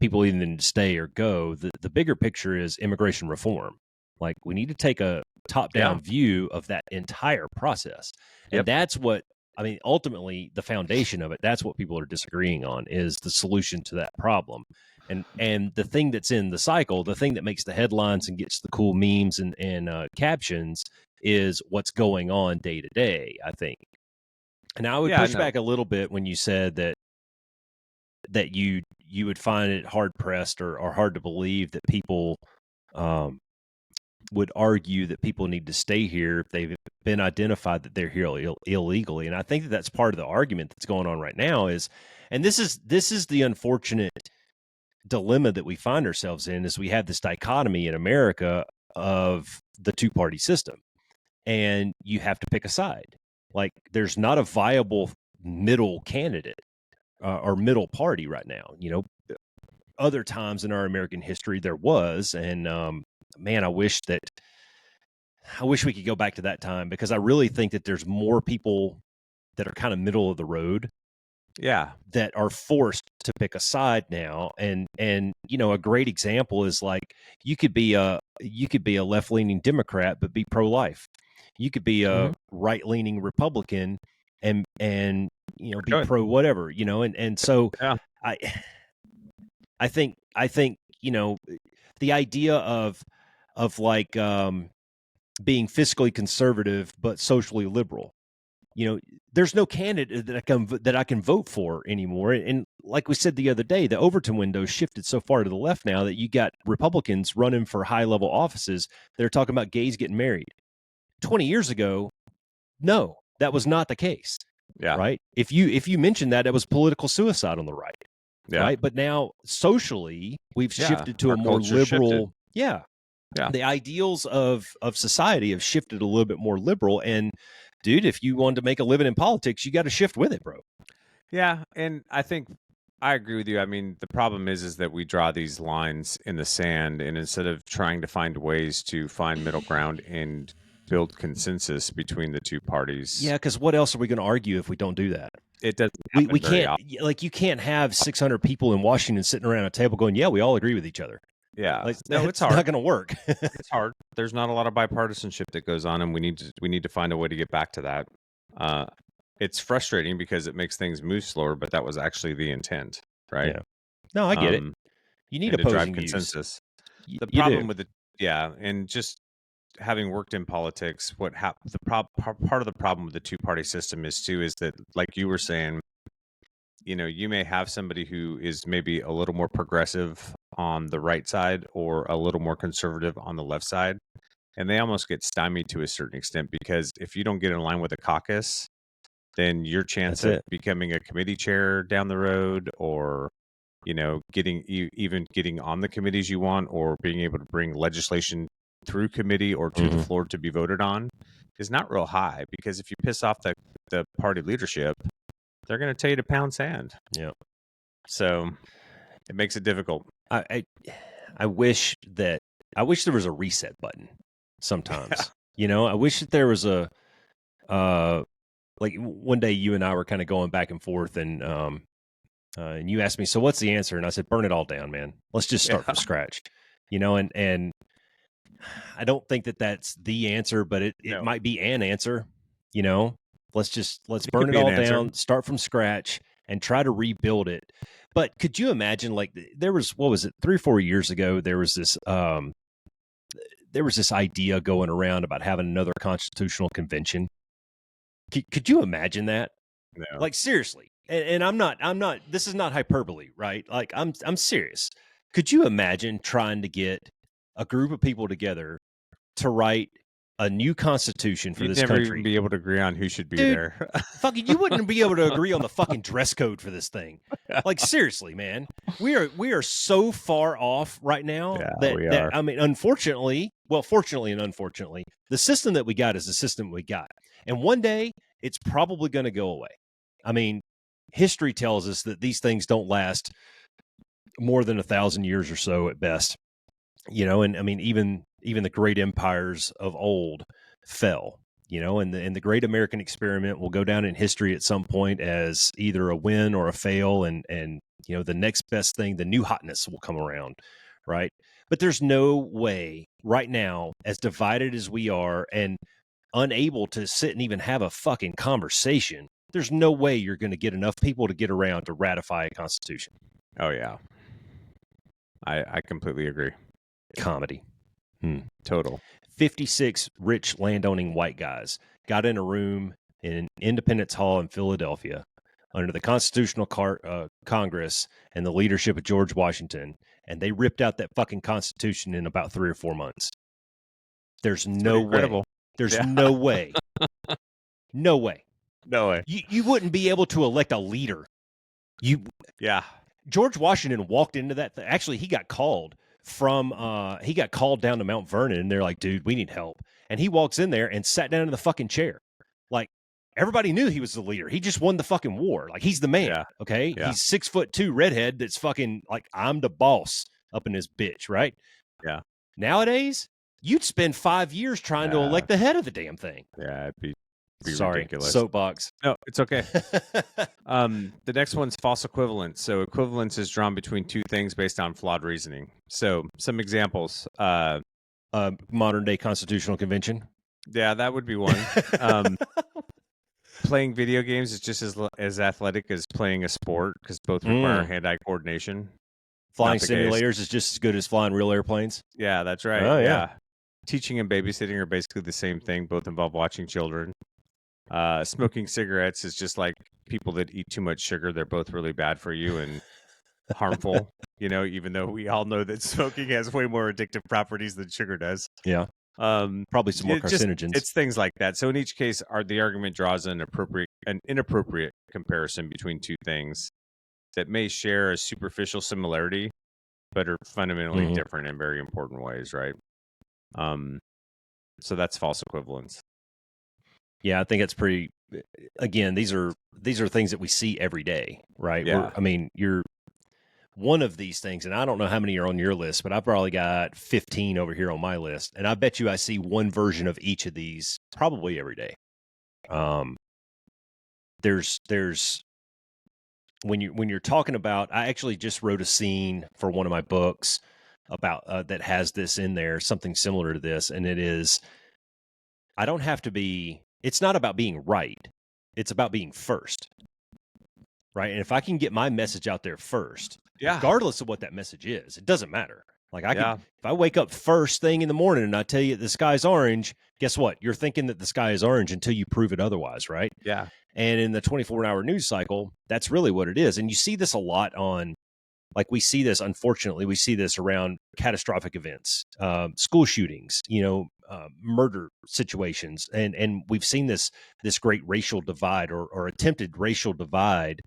people either need to stay or go. The bigger picture is immigration reform. Like, we need to take a top-down view of that entire process. And that's what, I mean, ultimately, the foundation of it, that's what people are disagreeing on, is the solution to that problem. And the thing that's in the cycle, the thing that makes the headlines and gets the cool memes and captions is what's going on day to day, I think. And I would push back a little bit when you said that you would find it hard pressed or hard to believe that people would argue that people need to stay here if they've been identified that they're here illegally. And I think that that's part of the argument that's going on right now is, and this is the unfortunate dilemma that we find ourselves in, is we have this dichotomy in America of the two-party system, and you have to pick a side. Like, there's not a viable middle candidate or middle party right now. Other times in our American history there was, and man, I wish we could go back to that time, because I really think that there's more people that are kind of middle of the road that are forced to pick a side now. And a great example is, like, you could be a left-leaning Democrat but be pro-life. You could be a right-leaning Republican and be pro whatever, and so I think the idea of like being fiscally conservative but socially liberal, there's no candidate that I can vote for anymore. And like we said the other day, the Overton window shifted so far to the left now that you got Republicans running for high-level offices. They're talking about gays getting married. 20 years ago, no, that was not the case. Yeah. Right. If you mentioned that, it was political suicide on the right. Yeah. Right. But now socially, we've shifted to a more liberal. Yeah. The ideals of society have shifted a little bit more liberal. And dude, if you wanted to make a living in politics, you got to shift with it, bro. Yeah. And I think I agree with you. I mean, the problem is that we draw these lines in the sand, and instead of trying to find ways to find middle ground and build consensus between the two parties. Yeah, because what else are we going to argue if we don't do that? It doesn't happen we can't often. Like, you can't have 600 people in Washington sitting around a table going, yeah, we all agree with each other. Yeah. Like, no, it's hard. Not going to work. It's hard. There's not a lot of bipartisanship that goes on, and we need to find a way to get back to that. It's frustrating because it makes things move slower, but that was actually the intent, right? Yeah. No, I get it. You need opposing views. Consensus. The problem with and just having worked in politics, part of the problem with the two-party system is that, like you were saying, you may have somebody who is maybe a little more progressive on the right side or a little more conservative on the left side, and they almost get stymied to a certain extent, because if you don't get in line with the caucus, then your chance of becoming a committee chair down the road, or getting on the committees you want, or being able to bring legislation through committee or to the floor to be voted on, is not real high, because if you piss off the party leadership, they're going to tell you to pound sand. Yeah. So it makes it difficult. I wish there was a reset button sometimes. I wish that there was a like, one day you and I were kind of going back and forth, and you asked me, so what's the answer? And I said, burn it all down, man. Let's just start from scratch. And I don't think that that's the answer, but it might be an answer. Let's burn it all down, start from scratch, and try to rebuild it. But could you imagine, like, there was, what was it, 3 or 4 years ago, there was this idea going around about having another constitutional convention. Could you imagine that? No. Like, seriously, and I'm not, this is not hyperbole, right? Like I'm serious. Could you imagine trying to get a group of people together to write a new constitution for You'd this never country? even be able to agree on who should be Dude, there. Fucking, you wouldn't be able to agree on the fucking dress code for this thing. Like, seriously, man, we are so far off right now Yeah, that we are. I mean, fortunately and unfortunately, the system that we got is the system we got, and one day it's probably going to go away. I mean, history tells us that these things don't last more than 1,000 years or so at best, and I mean, even the great empires of old fell, and the great American experiment will go down in history at some point as either a win or a fail, and the next best thing, the new hotness, will come around, right? But there's no way right now, as divided as we are and unable to sit and even have a fucking conversation, there's no way you're going to get enough people to get around to ratify a constitution. Oh yeah, I completely agree. Comedy. Total. 56 rich landowning white guys got in a room in Independence Hall in Philadelphia under the Constitutional Congress and the leadership of George Washington, and they ripped out that fucking Constitution in about 3 or 4 months. There's no way. There's no way. No way. No way. You wouldn't be able to elect a leader. George Washington walked into that. Actually, he got called down to Mount Vernon, and they're like, dude, we need help. And he walks in there and sat down in the fucking chair. Like, everybody knew he was the leader. He just won the fucking war. Like, he's the man. Yeah. Okay. Yeah. He's 6'2" redhead that's fucking like, I'm the boss up in this bitch. Right. Yeah. Nowadays, you'd spend 5 years trying to elect the head of the damn thing. Yeah. It'd be Sorry, ridiculous. soapbox. No, it's okay. The next one's false equivalence. So equivalence is drawn between two things based on flawed reasoning. So some examples. Modern day constitutional convention. Yeah, that would be one. Playing video games is just as athletic as playing a sport because both require hand-eye coordination. Flying simulators is just as good as flying real airplanes. Yeah, that's right. Oh, yeah. Teaching and babysitting are basically the same thing. Both involve watching children. Smoking cigarettes is just like people that eat too much sugar. They're both really bad for you and harmful, even though we all know that smoking has way more addictive properties than sugar does. Yeah. Probably some more carcinogens. It's things like that. So in each case, the argument draws an inappropriate comparison between two things that may share a superficial similarity, but are fundamentally different in very important ways, right? So that's false equivalence. Yeah, I think it's pretty. Again, these are things that we see every day, right? Yeah. You're one of these things, and I don't know how many are on your list, but I've probably got 15 over here on my list, and I bet you I see one version of each of these probably every day. There's when you're talking about. I actually just wrote a scene for one of my books about that has this in there, something similar to this, and it is. I don't have to be. It's not about being right. It's about being first. Right. And if I can get my message out there first, regardless of what that message is, it doesn't matter. Like if I wake up first thing in the morning and I tell you the sky's orange, guess what? You're thinking that the sky is orange until you prove it otherwise. Right. Yeah. And in the 24-hour news cycle, that's really what it is. And you see this a lot unfortunately, we see this around catastrophic events, school shootings, murder situations. And we've seen this great racial divide or attempted racial divide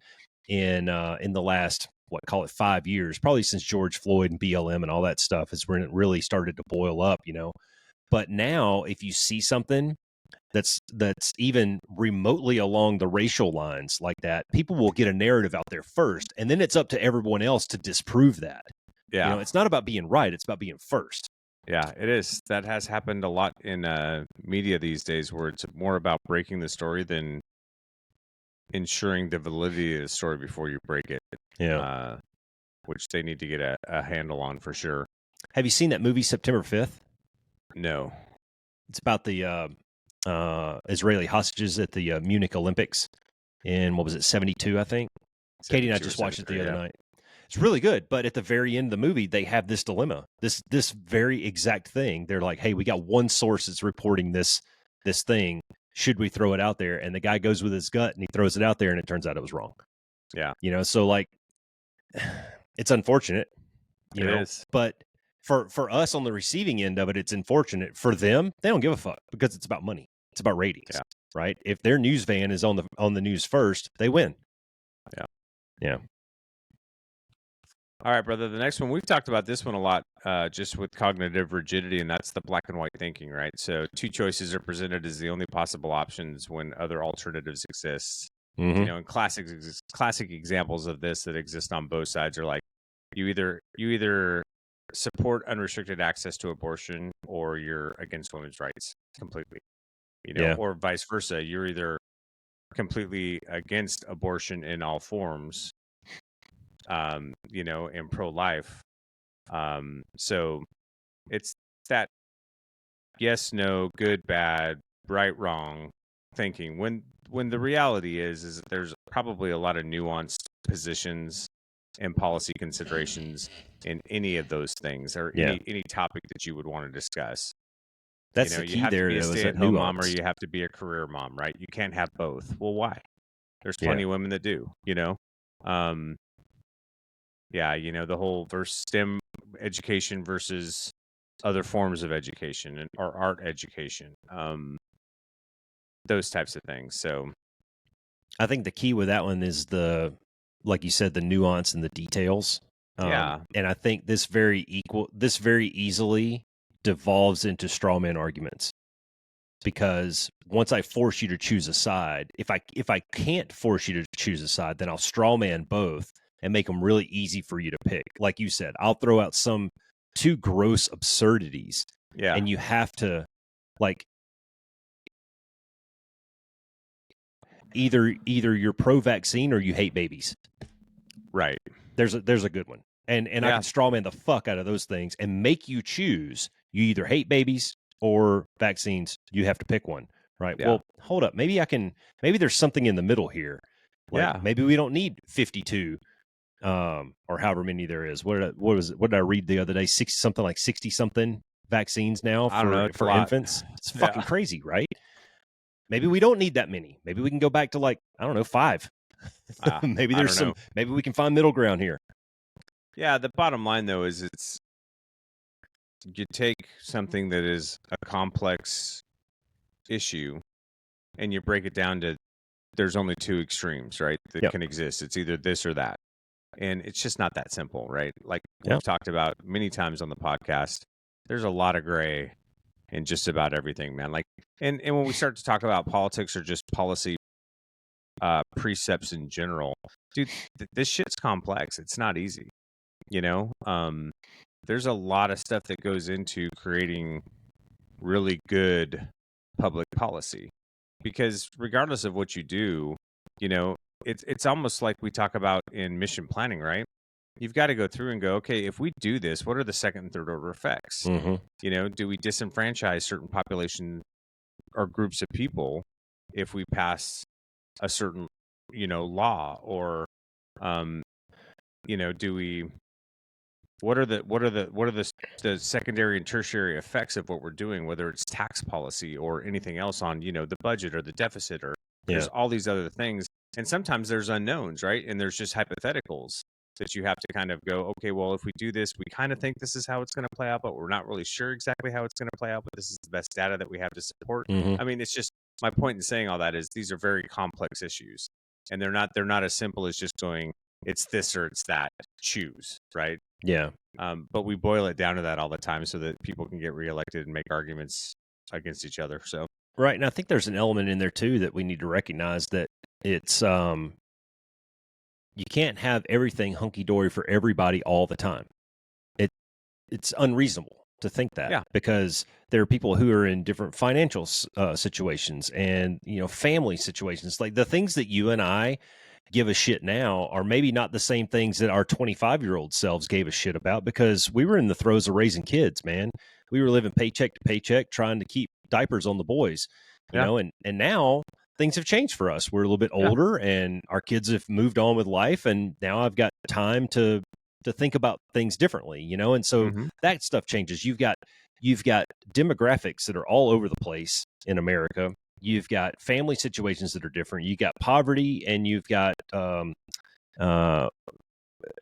in the last, call it 5 years, probably since George Floyd and BLM and all that stuff is when it really started to boil up, But now if you see something that's even remotely along the racial lines like that, people will get a narrative out there first, and then it's up to everyone else to disprove that. Yeah. It's not about being right. It's about being first. Yeah, it is. That has happened a lot in media these days where it's more about breaking the story than ensuring the validity of the story before you break it. Yeah. Which they need to get a handle on for sure. Have you seen that movie September 5th? No. It's about the Israeli hostages at the Munich Olympics in, 72, I think. Katie and I just watched it the other night. It's really good, but at the very end of the movie, they have this dilemma, this very exact thing. They're like, hey, we got one source that's reporting this thing. Should we throw it out there? And the guy goes with his gut and he throws it out there, and it turns out it was wrong. Yeah. So like, it's unfortunate, It is. but for us on the receiving end of it, it's unfortunate. For them, they don't give a fuck because it's about money. It's about ratings, Yeah. right? If their news van is on the news first, they win. Yeah. Yeah. All right, brother. The next one, we've talked about this one a lot, just with cognitive rigidity, and that's the black and white thinking, right? So two choices are presented as the only possible options when other alternatives exist. Mm-hmm. And classic examples of this that exist on both sides are like you either support unrestricted access to abortion or you're against women's rights completely. Yeah. Or vice versa. You're either completely against abortion in all forms, and pro-life. So it's that yes, no, good, bad, right, wrong thinking. When the reality is that there's probably a lot of nuanced positions and policy considerations in any of those things, or Yeah. any topic that you would want to discuss. That's the You key have to there, be a though, is that stay-at-home mom or nuance. you have to be a career mom, right? You can't have both. Well, why? There's Yeah. plenty of women that do, the whole versus STEM education versus other forms of education or art education, those types of things. So I think the key with that one is like you said, the nuance and the details. yeah, And I think this very easily devolves into straw man arguments, because once I force you to choose a side, if I can't force you to choose a side, then I'll straw man both and make them really easy for you to pick. Like you said, I'll throw out some two gross absurdities, yeah, and you have to, like, either you're pro vaccine or you hate babies. right. There's a good one. And I can straw man the fuck out of those things and make you choose. You either hate babies or vaccines. You have to pick one, right? Yeah. Well, hold up. Maybe there's something in the middle here. Like, Yeah. maybe we don't need 52 or however many there is. What did I read the other day? 60 something vaccines now I don't know. It's a for lot. infants. It's Yeah. fucking crazy, right? Maybe we don't need that many. Maybe we can go back to, like, I don't know, 5. Maybe I don't know. maybe we can find middle ground here. Yeah. The bottom line, though, is you take something that is a complex issue and you break it down to there's only two extremes, right? That Yep. can exist. It's either this or that. And it's just not that simple, right? Like Yep. we've talked about many times on the podcast, there's a lot of gray in just about everything, man. Like, and when we start to talk about politics or just policy precepts in general, dude, this shit's complex. It's not easy, there's a lot of stuff that goes into creating really good public policy, because regardless of what you do, it's almost like we talk about in mission planning, right? You've got to go through and go, okay, if we do this, what are the second and third order effects? Mm-hmm. Do we disenfranchise certain population or groups of people if we pass a certain, law, or, do we, what are the secondary and tertiary effects of what we're doing, whether it's tax policy or anything else on, the budget or the deficit, or there's all these other things. And sometimes there's unknowns, right? And there's just hypotheticals that you have to kind of go, okay, well, if we do this, we kind of think this is how it's going to play out, but we're not really sure exactly how it's going to play out, but this is the best data that we have to support. Mm-hmm. I mean, it's just, my point in saying all that is these are very complex issues, and they're not as simple as just going, it's this or it's that, choose, right? Yeah. But we boil it down to that all the time so that people can get reelected and make arguments against each other. So Right. And I think there's an element in there too that we need to recognize, that it's you can't have everything hunky dory for everybody all the time. It's unreasonable to think that, because there are people who are in different financial situations and, family situations. Like, the things that you and I give a shit now are maybe not the same things that our 25-year-old selves gave a shit about, because we were in the throes of raising kids, man. We were living paycheck to paycheck, trying to keep diapers on the boys, and now things have changed for us. We're a little bit older and our kids have moved on with life. And now I've got time to think about things differently, and so that stuff changes. You've got demographics that are all over the place in America. You've got family situations that are different. You got poverty, and you've got uh,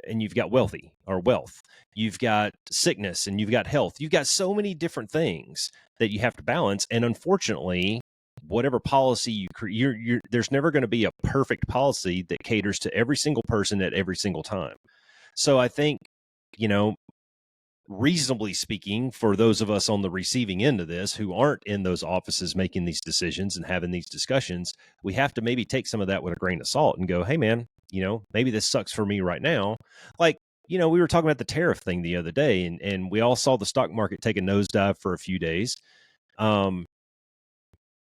and you've got wealthy or wealth. You've got sickness and you've got health. You've got so many different things that you have to balance. And unfortunately, whatever policy you create, there's never going to be a perfect policy that caters to every single person at every single time. So I think, you know, reasonably speaking, for those of us on the receiving end of this who aren't in those offices making these decisions and having these discussions, we have to maybe take some of that with a grain of salt and go, hey, man, you know, maybe this sucks for me right now. Like, you know, we were talking about the tariff thing the other day, and we all saw the stock market take a nosedive for a few days.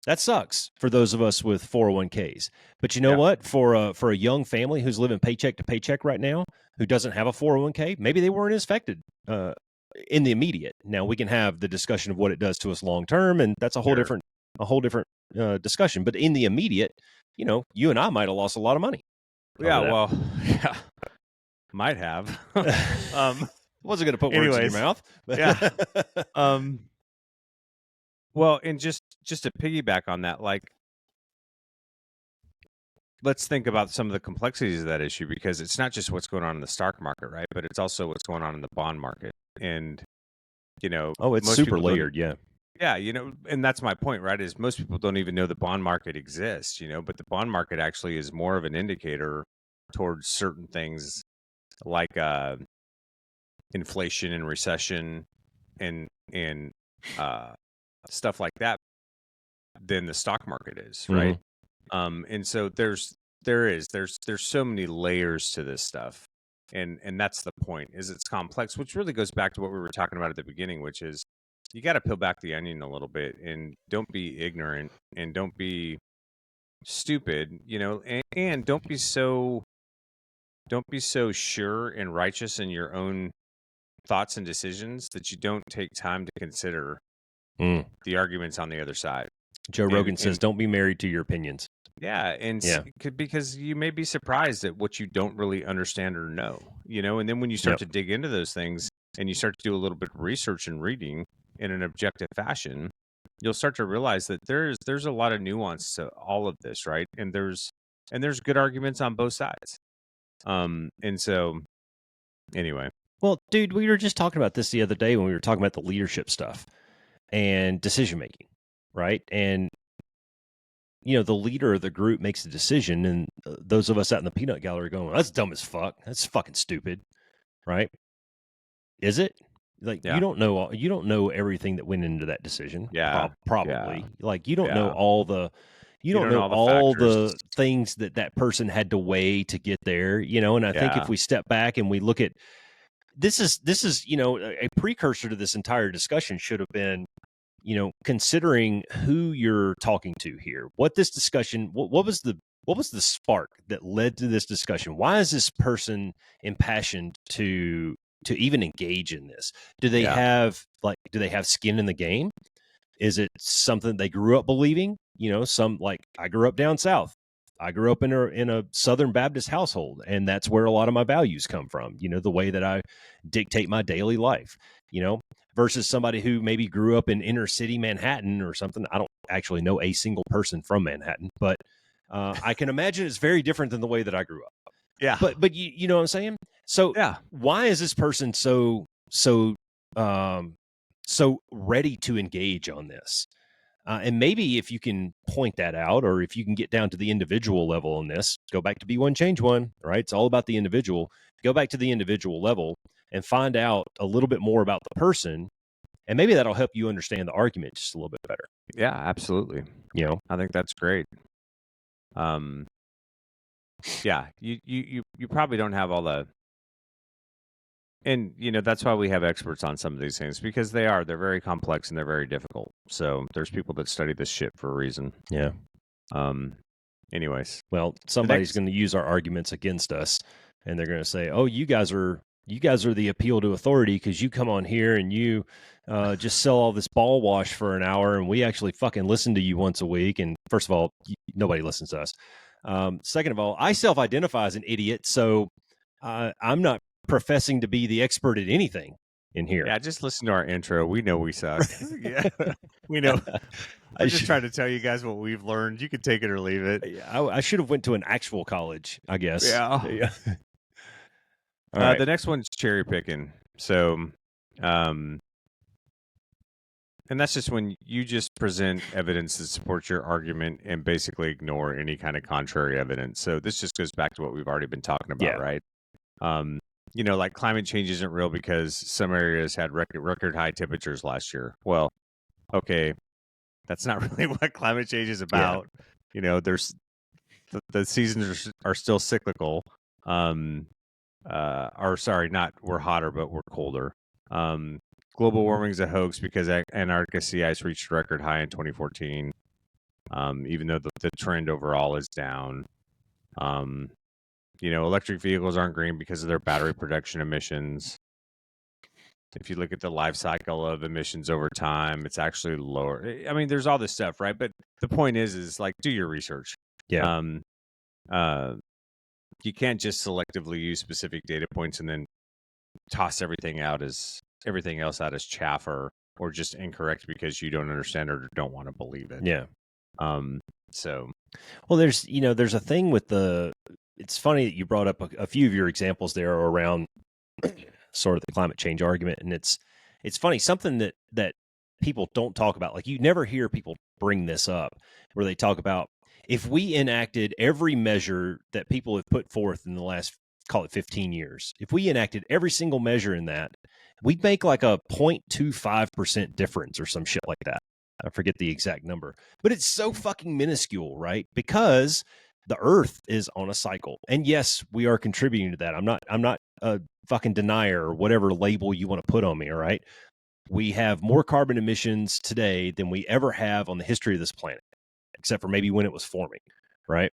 That sucks for those of us with 401ks. But you know what? For a young family who's living paycheck to paycheck right now, who doesn't have a 401k, maybe they weren't as affected in the immediate. Now we can have the discussion of what it does to us long term, and that's a whole different discussion. But in the immediate, you know, you and I might have lost a lot of money. Yeah, well, yeah, might have. Wasn't going to put words in your mouth. Yeah. Well, and just to piggyback on that, like, let's think about some of the complexities of that issue, because it's not just what's going on in the stock market, right? But it's also what's going on in the bond market. And, you know, it's super layered. Yeah. Yeah. You know, and that's my point, right? Is most people don't even know the bond market exists, you know, but the bond market actually is more of an indicator towards certain things like inflation and recession and stuff like that than the stock market is, right? And so there's so many layers to this stuff, and that's the point, is it's complex, which really goes back to what we were talking about at the beginning, which is you got to peel back the onion a little bit, and don't be ignorant, and don't be stupid, you know, and don't be so sure and righteous in your own thoughts and decisions that you don't take time to consider the arguments on the other side. Joe Rogan says, don't be married to your opinions. Yeah. And because you may be surprised at what you don't really understand or know, you know, and then when you start to dig into those things and you start to do a little bit of research and reading in an objective fashion, you'll start to realize that there's a lot of nuance to all of this, right? And there's good arguments on both sides. And so anyway. Well, dude, we were just talking about this the other day when we were talking about the leadership stuff and decision making, right? And, you know, the leader of the group makes a decision, and those of us out in the peanut gallery going, well, that's dumb as fuck. That's fucking stupid, right? Is it? Like, you don't know everything that went into that decision. Yeah. Probably. Like, you don't know all the... You don't know all the things that person had to weigh to get there, you know. And I think if we step back and we look at this is you know, a precursor to this entire discussion should have been, you know, considering who you're talking to here. What this discussion, what was the spark that led to this discussion? Why is this person impassioned to even engage in this? Do they have skin in the game? Is it something they grew up believing? You know, like I grew up down south. I grew up in a Southern Baptist household, and that's where a lot of my values come from. You know, the way that I dictate my daily life, you know, versus somebody who maybe grew up in inner city Manhattan or something. I don't actually know a single person from Manhattan, but I can imagine it's very different than the way that I grew up. Yeah. But you know what I'm saying? So why is this person so ready to engage on this? And maybe if you can point that out, or if you can get down to the individual level on this, go back to Be One, Change One, right? It's all about the individual. Go back to the individual level and find out a little bit more about the person. And maybe that'll help you understand the argument just a little bit better. Yeah, absolutely. You know, I think that's great. Yeah, you probably don't have all the... And, you know, that's why we have experts on some of these things, because they're very complex and they're very difficult. So there's people that study this shit for a reason. Yeah. Anyways. Well, somebody's going to use our arguments against us, and they're going to say, oh, you guys are the appeal to authority because you come on here and you just sell all this ball wash for an hour, and we actually fucking listen to you once a week. And first of all, nobody listens to us. Second of all, I self-identify as an idiot, so I'm not professing to be the expert at anything. in here. Yeah, just listen to our intro. We know we suck. Yeah, we know. I We're just should, trying to tell you guys what we've learned. You can take it or leave it. I should have went to an actual college, I guess. Yeah. Yeah. All right. The next one's cherry picking. So, and that's just when you just present evidence that supports your argument and basically ignore any kind of contrary evidence. So this just goes back to what we've already been talking about, Yeah. right? Like climate change isn't real because some areas had record high temperatures last year. Well, okay, that's not really what climate change is about. There's the seasons are still cyclical. Or sorry, not we're hotter, but we're colder. Global warming is a hoax because Antarctica sea ice reached a record high in 2014, even though the trend overall is down. Electric vehicles aren't green because of their battery production emissions. If you look at the life cycle of emissions over time, it's actually lower. I mean, there's all this stuff, right? But the point is like, do your research. Yeah. You can't just selectively use specific data points and then toss everything else out as chaff or just incorrect because you don't understand or don't want to believe it. Yeah. So, well, there's a thing with it's funny that you brought up a few of your examples there around sort of the climate change argument. And it's funny, something that people don't talk about. Like, you never hear people bring this up where they talk about, if we enacted every measure that people have put forth in the last, call it 15 years, if we enacted every single measure in that, we'd make like a 0.25% difference or some shit like that. I forget the exact number, but it's so fucking minuscule, right? Because the earth is on a cycle. And yes, we are contributing to that. I'm not a fucking denier or whatever label you want to put on me. All right. We have more carbon emissions today than we ever have on the history of this planet, except for maybe when it was forming. Right.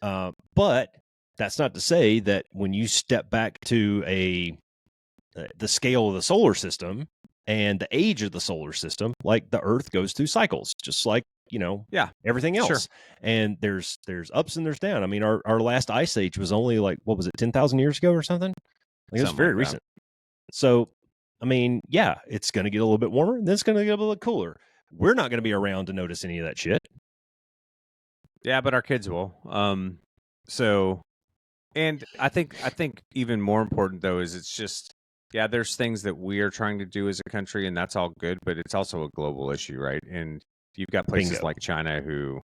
But that's not to say that when you step back to the scale of the solar system and the age of the solar system, like, the earth goes through cycles, just like, everything else. Sure. And there's ups and there's down. I mean, our last ice age was only like, what was it, 10,000 years ago or something? Like, it was very recent. So, I mean, yeah, it's going to get a little bit warmer, and then it's going to get a little cooler. We're not going to be around to notice any of that shit. Yeah, but our kids will. So, and I think even more important though is it's just, there's things that we are trying to do as a country, and that's all good, but it's also a global issue, right? And you've got places Bingo. like China who,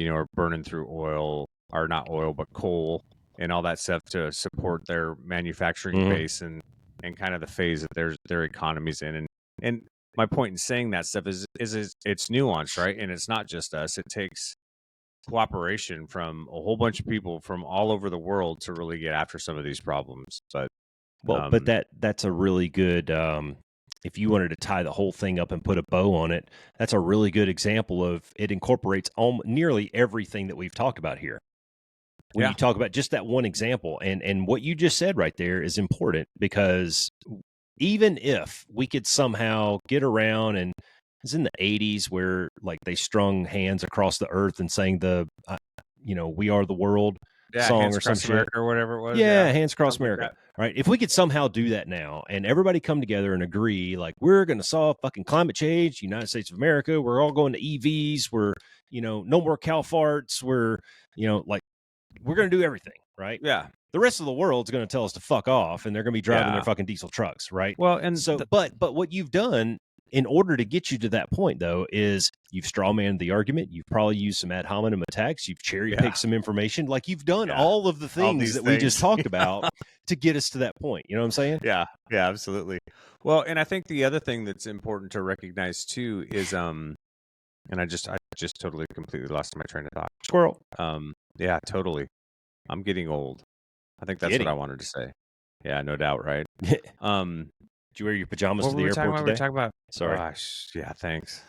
are burning through oil, or not oil, but coal and all that stuff to support their manufacturing base and kind of the phase that their economy's in. And my point in saying that stuff is it's nuanced, right? And it's not just us. It takes cooperation from a whole bunch of people from all over the world to really get after some of these problems. But that's a really good, if you wanted to tie the whole thing up and put a bow on it, that's a really good example of, it incorporates nearly everything that we've talked about here. When you talk about just that one example, and what you just said right there is important, because even if we could somehow get around, and it's in the 80s where, like, they strung hands across the earth and sang the, "We Are the World" song Hands or some Across shit, America or whatever it was. Hands Across Something like America. Right? If we could somehow do that now, and everybody come together and agree, like, we're going to solve fucking climate change, United States of America, we're all going to EVs, we're, no more cow farts, we're, like, we're going to do everything, right? Yeah. The rest of the world's going to tell us to fuck off, and they're going to be driving their fucking diesel trucks, right? Well, and so, but what you've done in order to get you to that point, though, is you've strawmanned the argument. You've probably used some ad hominem attacks. You've cherry-picked some information. Like, you've done all of the things that we just talked about to get us to that point. You know what I'm saying? Yeah, absolutely. Well, and I think the other thing that's important to recognize too is, and I just totally completely lost my train of thought. Squirrel. Yeah, totally. I'm getting old. I think that's what I wanted to say. Yeah, no doubt, right? Did you wear your pajamas to the airport today? We were talking about. Sorry. Gosh, yeah, thanks.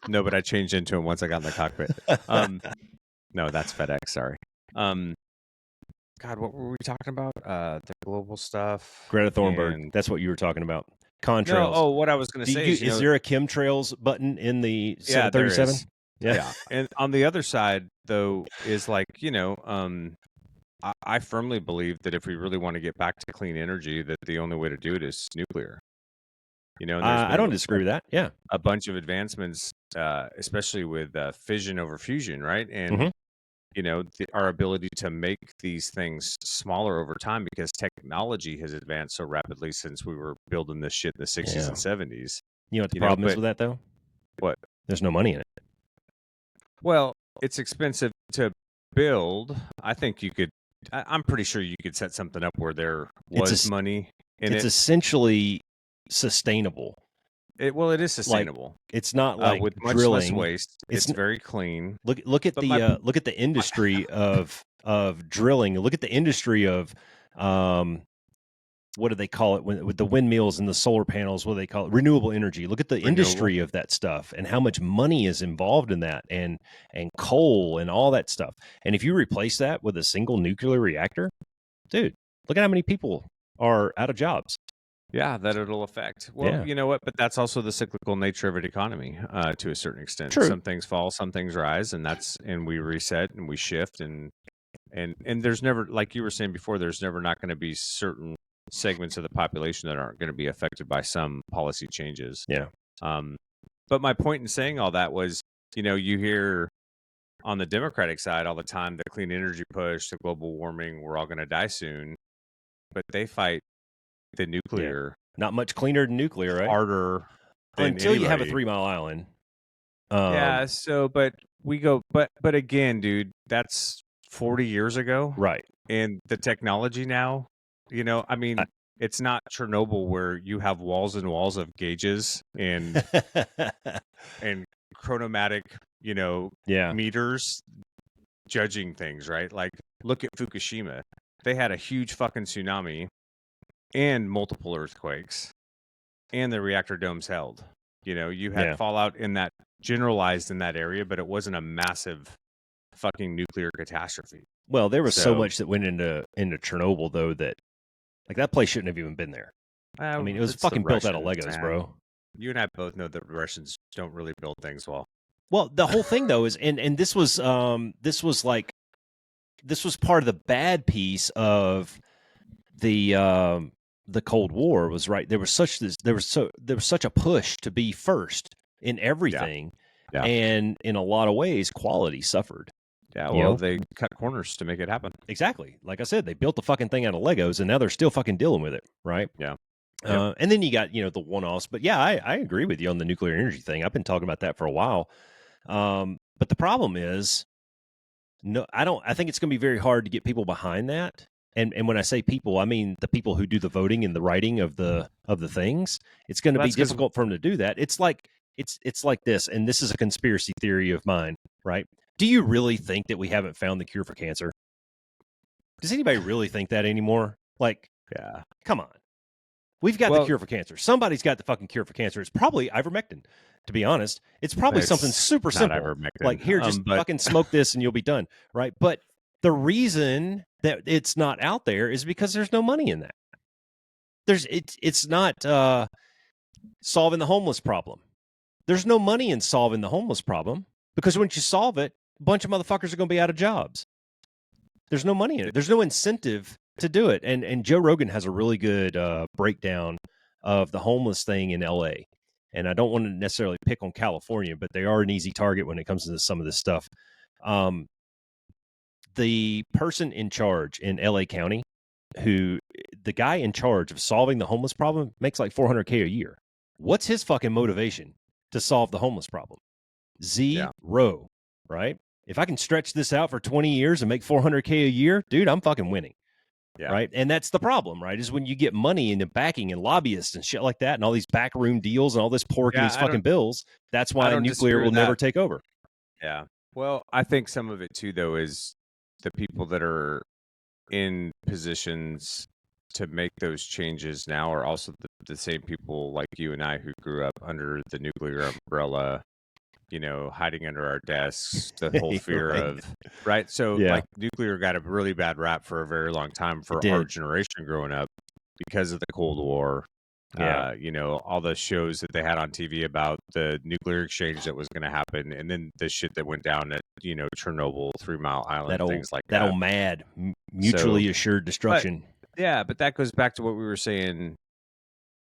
No, but I changed into them once I got in the cockpit. No, that's FedEx. Sorry. God, what were we talking about? The global stuff. Greta Thunberg. That's what you were talking about. Contrails. No, what I was going to say is there a chemtrails button in the 737? Yeah. And on the other side, though, is like, I firmly believe that if we really want to get back to clean energy, that the only way to do it is nuclear. And there's I been don't disagree with that. Yeah. a bunch of advancements, especially with fission over fusion, right? And hmm our ability to make these things smaller over time because technology has advanced so rapidly since we were building this shit in the 60s Yeah. and 70s. You know what the problem is But with that though? what? There's no money in it. Well, it's expensive to build. I think you could. I'm pretty sure you could set something up where there was money in It's it. essentially sustainable. Well, it is Like sustainable. it's not like with much drilling. less waste. It's very clean. Look at But the industry of drilling. Look at the industry of what do they call it with the windmills and the solar panels? What do they call it? Renewable energy. Look at the industry of that stuff and how much money is involved in that, and coal and all that stuff. And if you replace that with a single nuclear reactor, dude, look at how many people are out of jobs. Yeah, that it'll affect. Well, Yeah. you know what? But that's also the cyclical nature of an economy, to a certain extent. True. Some things fall, some things rise, and we reset and we shift, and there's never, like you were saying before, there's never not going to be certain segments of the population that aren't going to be affected by some policy changes. Yeah. But my point in saying all that was, you hear on the Democratic side all the time the clean energy push, the global warming, we're all going to die soon, but they fight the nuclear not much cleaner than nuclear, right? Harder than until anybody. You have a 3 Mile Island. Yeah. So, but we go, but again, dude, that's 40 years ago, right? And the technology now, I mean, it's not Chernobyl where you have walls and walls of gauges and and chronomatic, meters judging things, right? Like, look at Fukushima. They had a huge fucking tsunami and multiple earthquakes, and the reactor domes held. You had fallout in that, generalized in that area, but it wasn't a massive fucking nuclear catastrophe. Well, there was so much that went into Chernobyl, though, that like that place shouldn't have even been there. I mean, it was fucking built out of Legos, bro. You and I both know that Russians don't really build things well. Well, the whole thing though is, and this was part of the bad piece of the Cold War was, right. There was such a push to be first in everything, and in a lot of ways, quality suffered. Yeah, well, they cut corners to make it happen. Exactly. Like I said, they built the fucking thing out of Legos, and now they're still fucking dealing with it, right? Yeah. And then you got, the one-offs. But yeah, I agree with you on the nuclear energy thing. I've been talking about that for a while. But the problem is, I think it's going to be very hard to get people behind that. And when I say people, I mean the people who do the voting and the writing of the things. It's going to be difficult for them to do that. It's like this, and this is a conspiracy theory of mine, right? Do you really think that we haven't found the cure for cancer? Does anybody really think that anymore? Like, yeah, come on. We've got the cure for cancer. Somebody's got the fucking cure for cancer. It's probably ivermectin, to be honest. It's probably something super simple. Ivermectin. Like, here, just fucking smoke this and you'll be done, right? But the reason that it's not out there is because there's no money in that. It's not solving the homeless problem. There's no money in solving the homeless problem, because once you solve it, a bunch of motherfuckers are going to be out of jobs. There's no money in it. There's no incentive to do it. And Joe Rogan has a really good breakdown of the homeless thing in LA. And I don't want to necessarily pick on California, but they are an easy target when it comes to some of this stuff. The person in charge in LA County, the guy in charge of solving the homeless problem, makes like $400K a year. What's his fucking motivation to solve the homeless problem? Zero, right? If I can stretch this out for 20 years and make $400K a year, dude, I'm fucking winning. Yeah. Right. And that's the problem, right? Is when you get money into backing and lobbyists and shit like that, and all these backroom deals and all this pork and these fucking bills. That's why nuclear will never take over. Yeah. Well, I think some of it too, though, is the people that are in positions to make those changes now are also the same people like you and I who grew up under the nuclear umbrella, hiding under our desks, the whole fear of, right? So like nuclear got a really bad rap for a very long time for our generation growing up because of the Cold War. Yeah. All the shows that they had on TV about the nuclear exchange that was going to happen. And then the shit that went down at, Chernobyl, 3 Mile Island, things like that. That old mad, mutually assured destruction. But that goes back to what we were saying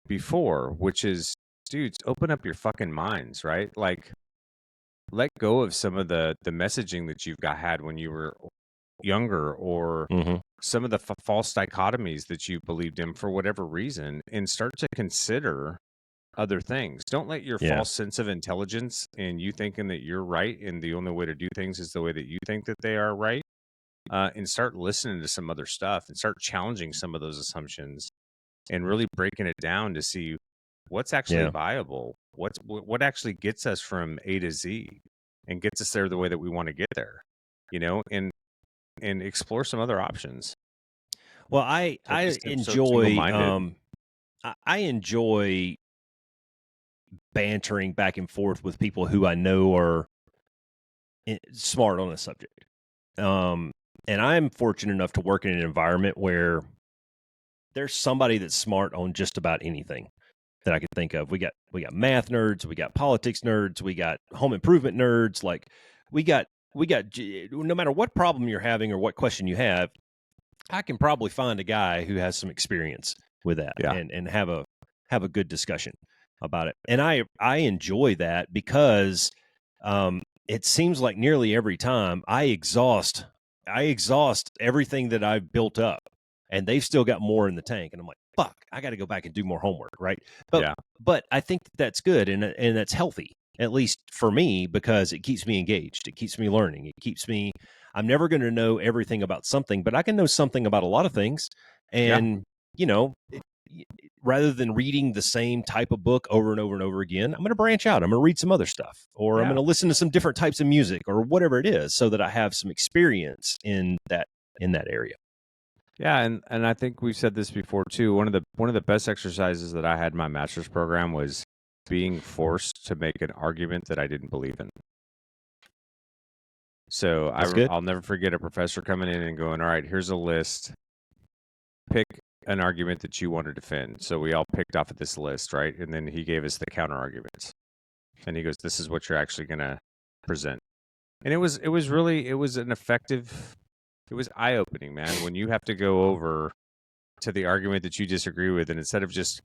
before, which is dudes, open up your fucking minds, right? Like, let go of some of the messaging that you've had when you were younger, or Mm-hmm. some of the false dichotomies that you believed in for whatever reason, and start to consider other things. Don't let your Yeah. false sense of intelligence and you thinking that you're right and the only way to do things is the way that you think that they are right, and start listening to some other stuff and start challenging some of those assumptions and really breaking it down to see what's actually Yeah. viable, what actually gets us from A to Z and gets us there the way that we want to get there, and explore some other options. Well, I Don't I just stay so enjoy single-minded. I enjoy bantering back and forth with people who I know are smart on a subject. And I'm fortunate enough to work in an environment where there's somebody that's smart on just about anything that I could think of. We got math nerds, we got politics nerds, we got home improvement nerds. Like we got no matter what problem you're having or what question you have, I can probably find a guy who has some experience with that Yeah. and have a good discussion about it. And I enjoy that because it seems like nearly every time I exhaust everything that I've built up, and they've still got more in the tank, and I'm like, fuck, I got to go back and do more homework, right? But Yeah. but I think that's good and that's healthy, at least for me, because it keeps me engaged, it keeps me learning, it keeps me. I'm never going to know everything about something, but I can know something about a lot of things, Yeah. and you know. Rather than reading the same type of book over and over and over again, I'm going to branch out. I'm going to read some other stuff, or I'm Yeah. going to listen to some different types of music, or whatever it is, so that I have some experience in that area. Yeah, and I think we've said this before too. One of the best exercises that I had in my master's program was being forced to make an argument that I didn't believe in. So That's good. I'll never forget a professor coming in and going, "All right, here's a list. Pick an argument that you want to defend." So we all picked off of this list, right? And then he gave us the counter arguments. And he goes, "This is what you're actually going to present." And it was an effective, it was eye-opening, man, when you have to go over to the argument that you disagree with, and instead of just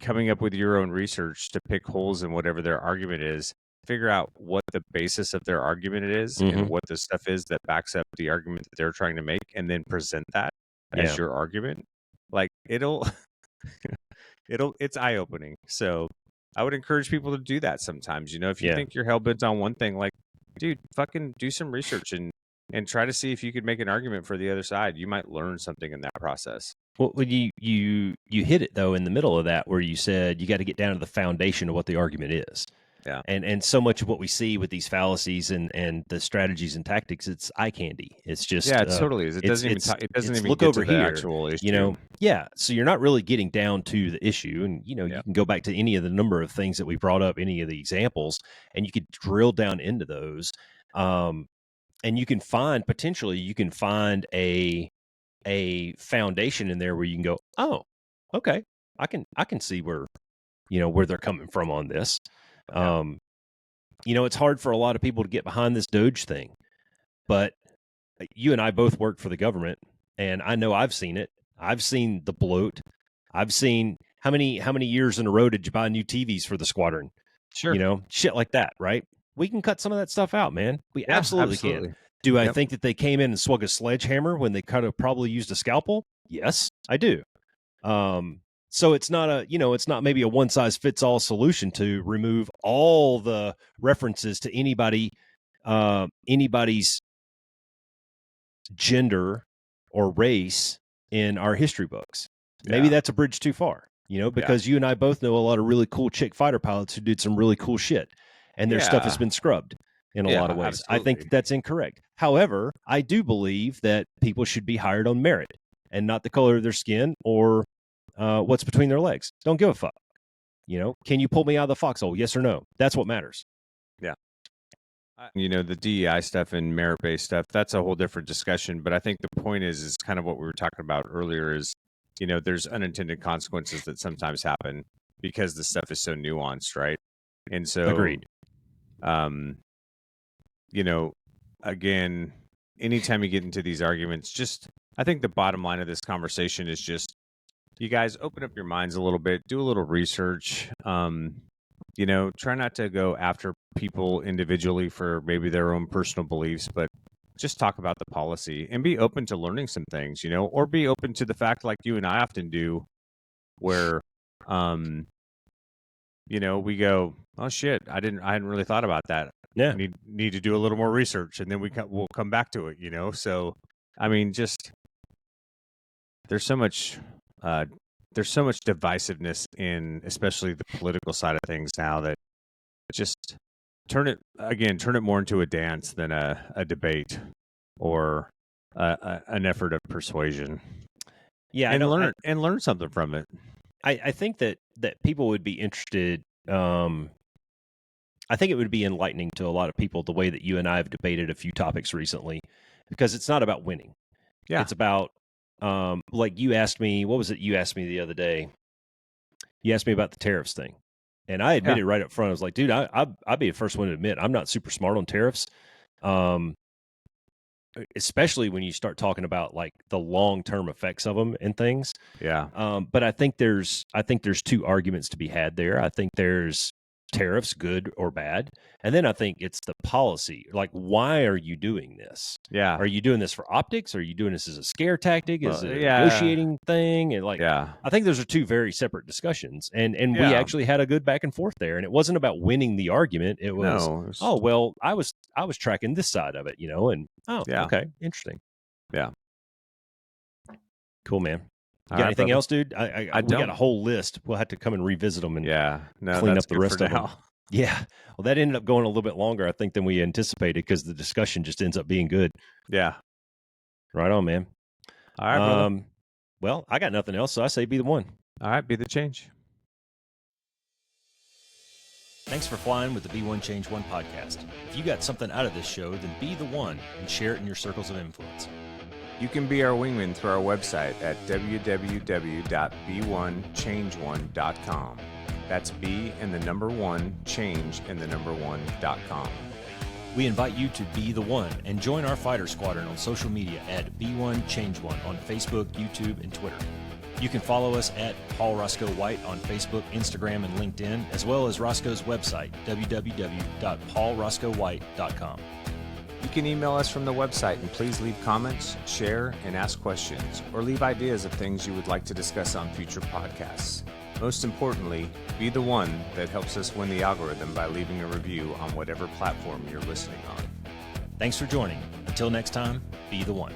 coming up with your own research to pick holes in whatever their argument is, figure out what the basis of their argument is and Mm-hmm. what the stuff is that backs up the argument that they're trying to make, and then present that as Yeah. your argument. Like it's eye-opening. So I would encourage people to do that sometimes. If you Yeah. think you're hell-bent on one thing, like, dude, fucking do some research and try to see if you could make an argument for the other side. You might learn something in that process. Well, you hit it though in the middle of that, where you said you got to get down to the foundation of what the argument is. Yeah. And so much of what we see with these fallacies and the strategies and tactics, it's eye candy. It's just Yeah, it totally is. It doesn't even it doesn't even look get over to the here, actual issue. Yeah. So you're not really getting down to the issue, and you Yeah. can go back to any of the number of things that we brought up, any of the examples, and you could drill down into those, and you can find a foundation in there where you can go, oh, okay, I can see where where they're coming from on this. Yeah. It's hard for a lot of people to get behind this Doge thing, but you and I both work for the government, and I know I've seen it. I've seen the bloat. I've seen how many years in a row did you buy new TVs for the squadron? Sure. Shit like that, right? We can cut some of that stuff out, man. We Yeah, absolutely can. absolutely. Do I Yep. think that they came in and swung a sledgehammer when they could have probably used a scalpel? Yes, I do. So it's not it's not maybe a one size fits all solution to remove all the references to anybody's gender or race in our history books. Maybe Yeah. that's a bridge too far, because you and I both know a lot of really cool chick fighter pilots who did some really cool shit, and their stuff has Yeah. been scrubbed in a lot of ways. I think Absolutely. that's incorrect. However, I do believe that people should be hired on merit and not the color of their skin or what's between their legs. Don't give a fuck. Can you pull me out of the foxhole? Yes or no? That's what matters. Yeah. The DEI stuff and merit-based stuff, that's a whole different discussion. But I think the point is kind of what we were talking about earlier is, there's unintended consequences that sometimes happen because the stuff is so nuanced, right? And so, Agreed. Again, anytime you get into these arguments, I think the bottom line of this conversation is just, you guys open up your minds a little bit, do a little research, try not to go after people individually for maybe their own personal beliefs, but just talk about the policy and be open to learning some things, or be open to the fact, like you and I often do, where, we go, oh shit, I hadn't really thought about that. Yeah. Need to do a little more research, and then we'll come back to it, So, I mean, just there's so much divisiveness in, especially the political side of things now, that just turn it more into a dance than a debate or an effort of persuasion. Yeah, and learn something from it. I think that people would be interested. I think it would be enlightening to a lot of people the way that you and I have debated a few topics recently, because it's not about winning. Yeah. It's about, like you asked me, what was it you asked me the other day? You asked me about the tariffs thing. And I admitted right up front, I was like, dude, I'd be the first one to admit I'm not super smart on tariffs. Especially when you start talking about like the long-term effects of them and things. Yeah. But I think there's two arguments to be had there. I think there's tariffs, good or bad. And then I think it's the policy. Like, why are you doing this? Yeah. Are you doing this for optics? Are you doing this as a scare tactic? Is it a yeah. negotiating thing? And like, Yeah. I think those are two very separate discussions. And we Yeah. actually had a good back and forth there. And it wasn't about winning the argument. It was, oh, well, I was tracking this side of it, and Yeah. okay, interesting. Yeah. Cool, man. You All got right, anything brother. else, dude? We got a whole list. We'll have to come and revisit them and clean up the rest of them. Yeah. Well, that ended up going a little bit longer, I think, than we anticipated, because the discussion just ends up being good. Yeah. Right on, man. All right, brother. Well, I got nothing else, so I say be the one. All right, be the change. Thanks for flying with the Be One Change One podcast. If you got something out of this show, then be the one and share it in your circles of influence. You can be our wingman through our website at www.be1change1.com. That's B and the number 1, change and the number 1.com. We invite you to be the one and join our fighter squadron on social media at Be1Change1 on Facebook, YouTube, and Twitter. You can follow us at Paul Roscoe White on Facebook, Instagram, and LinkedIn, as well as Roscoe's website, www.paulroscoewhite.com. You can email us from the website, and please leave comments, share, and ask questions, or leave ideas of things you would like to discuss on future podcasts. Most importantly, be the one that helps us win the algorithm by leaving a review on whatever platform you're listening on. Thanks for joining. Until next time, be the one.